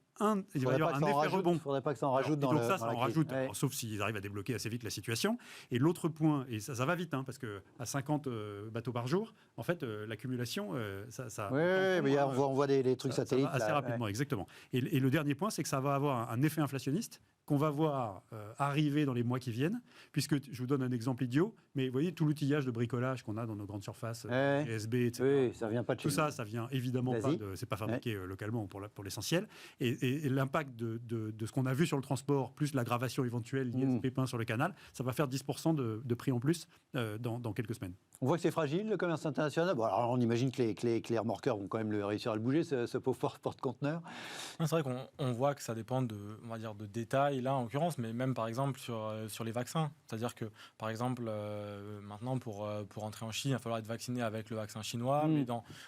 B: il va y avoir un effet rebond. Il ne
A: faudrait pas que ça en rajoute
B: dans ça en rajoute, alors, sauf s'ils arrivent à débloquer assez vite la situation. Et l'autre point, et ça va vite, parce qu'à 50 bateaux par jour, en fait, l'accumulation, ça
A: mais on voit les trucs satellites.
B: Assez rapidement, exactement. Et le dernier point, c'est que ça va avoir un effet inflationniste qu'on va voir arriver dans les mois qui viennent, puisque je vous donne un exemple idiot, mais vous voyez tout l'outillage de bricolage qu'on a dans nos grandes surfaces, GSB, etc.
A: Oui, ça vient pas de
B: tout ça, ça vient évidemment pas c'est pas fabriqué localement pour l'essentiel. Et l'impact de ce qu'on a vu sur le transport, plus l'aggravation éventuelle liée à ce pépin sur le canal, ça va faire 10% de prix en plus dans quelques semaines.
A: On voit que c'est fragile, le commerce international. Bon, alors on imagine que les remorqueurs vont quand même réussir à le bouger, ce pauvre porte-conteneur.
C: C'est vrai qu'on voit que ça dépend on va dire, de détails, là en l'occurrence, mais même par exemple sur les vaccins. C'est-à-dire que, par exemple, maintenant, pour entrer en Chine, il va falloir être vacciné avec le vaccin chinois, mais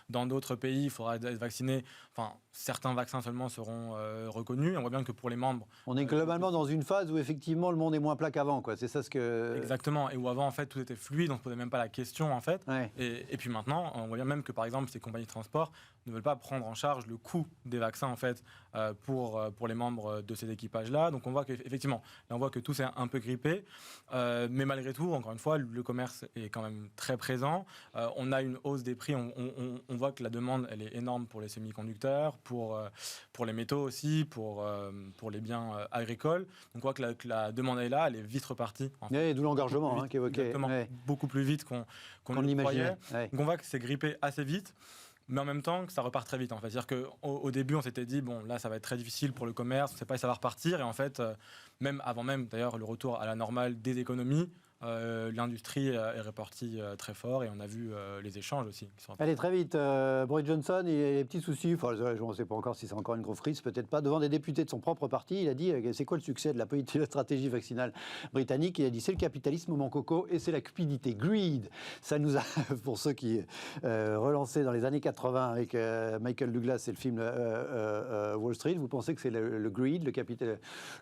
C: dans d'autres pays, il faudra être vacciné. Enfin, certains vaccins seulement seront reconnus. On voit bien que pour les membres...
A: On est globalement dans une phase où, effectivement, le monde est moins plat qu'avant, quoi. C'est ça ce que...
C: Exactement. Et où avant, en fait, tout était fluide, on ne se posait même pas la question, en fait. Et puis maintenant, on voit bien même que, par exemple, ces compagnies de transport ne veulent pas prendre en charge le coût des vaccins, en fait, pour les membres de ces équipages-là. Donc, on voit qu'effectivement, là, on voit que tout s'est un peu grippé. Mais malgré tout, encore une fois, le commerce est quand même très présent. On a une hausse des prix. On voit que la demande, elle est énorme pour les semi-conducteurs, pour les métaux aussi, pour les biens agricoles. Donc, on voit que la demande est là, elle est vite repartie.
A: D'où l'engorgement qu'évoquait.
C: Beaucoup plus vite qu'on
A: l'imaginait.
C: Donc, on voit que c'est grippé assez vite. Mais en même temps, que ça repart très vite. En fait. C'est-à-dire qu'au début, on s'était dit, bon, là, ça va être très difficile pour le commerce, on ne sait pas si ça va repartir. Et en fait, même avant d'ailleurs, le retour à la normale des économies, l'industrie est repartie très fort et on a vu les échanges aussi.
A: Allez, très vite. Boris Johnson, il a des petits soucis. Enfin, je ne sais pas encore si c'est encore une grosse frise, peut-être pas. Devant des députés de son propre parti, il a dit c'est quoi le succès de la stratégie vaccinale britannique? Il a dit c'est le capitalisme au mancoco et c'est la cupidité. Greed. Ça nous a, pour ceux qui relançaient dans les années 80 avec Michael Douglas et le film Wall Street, vous pensez que c'est le greed,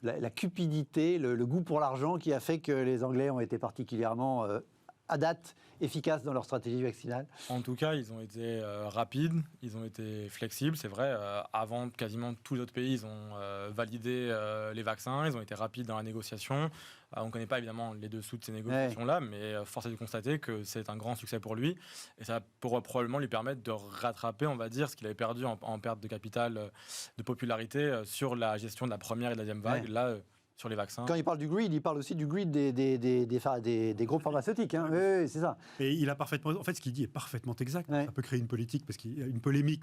A: la cupidité, le goût pour l'argent qui a fait que les Anglais ont été particulièrement à date efficaces dans leur stratégie vaccinale?
C: En tout cas, ils ont été rapides, ils ont été flexibles, c'est vrai. Avant, quasiment tous les autres pays, ils ont validé les vaccins, ils ont été rapides dans la négociation. On ne connaît pas évidemment les dessous de ces négociations-là, mais force est de constater que c'est un grand succès pour lui. Et ça pourrait probablement lui permettre de rattraper, on va dire, ce qu'il avait perdu en perte de capital, de popularité sur la gestion de la première et de la deuxième vague. Là, sur les vaccins.
A: Quand il parle du greed, il parle aussi du greed des groupes pharmaceutiques. Oui, c'est ça.
B: Et il a parfaitement... En fait, ce qu'il dit est parfaitement exact. Ça peut créer une polémique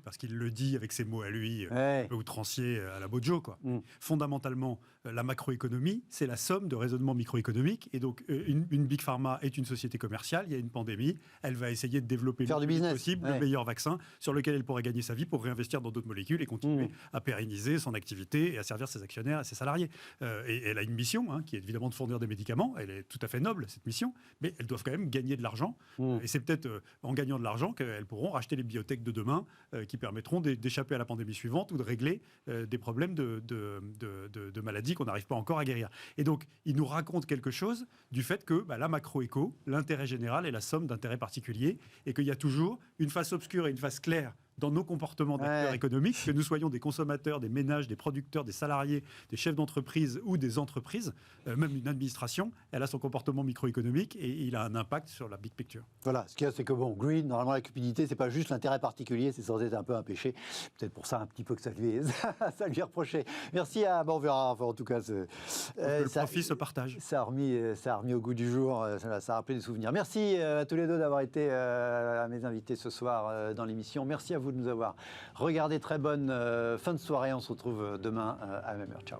B: parce qu'il le dit avec ses mots à lui, un peu outrancier à la Bojo, quoi. Fondamentalement, la macroéconomie, c'est la somme de raisonnements microéconomiques. Et donc, une Big Pharma est une société commerciale. Il y a une pandémie. Elle va essayer de développer
A: le plus vite
B: possible le meilleur vaccin sur lequel elle pourrait gagner sa vie pour réinvestir dans d'autres molécules et continuer à pérenniser son activité et à servir ses actionnaires et ses salariés. Et elle a une mission qui est évidemment de fournir des médicaments. Elle est tout à fait noble, cette mission, mais elles doivent quand même gagner de l'argent. Et c'est peut-être en gagnant de l'argent qu'elles pourront racheter les biotech de demain qui permettront d'échapper à la pandémie suivante ou de régler des problèmes de maladies qu'on n'arrive pas encore à guérir. Et donc, il nous raconte quelque chose du fait que la macroéco, l'intérêt général est la somme d'intérêts particuliers et qu'il y a toujours une face obscure et une face claire dans nos comportements d'acteurs économiques, que nous soyons des consommateurs, des ménages, des producteurs, des salariés, des chefs d'entreprise ou des entreprises, même une administration, elle a son comportement microéconomique et il a un impact sur la big picture.
A: Voilà, ce qu'il y a, c'est que greed, normalement la cupidité, c'est pas juste l'intérêt particulier, c'est censé être un peu un péché. Peut-être pour ça un petit peu que ça lui est reproché. Merci à... on verra, enfin, en tout cas...
B: le profit se partage.
A: Ça a remis au goût du jour, ça a rappelé des souvenirs. Merci à tous les deux d'avoir été à mes invités ce soir dans l'émission. Merci à vous de nous avoir regardé. Très bonne fin de soirée. On se retrouve demain à la même heure. Ciao.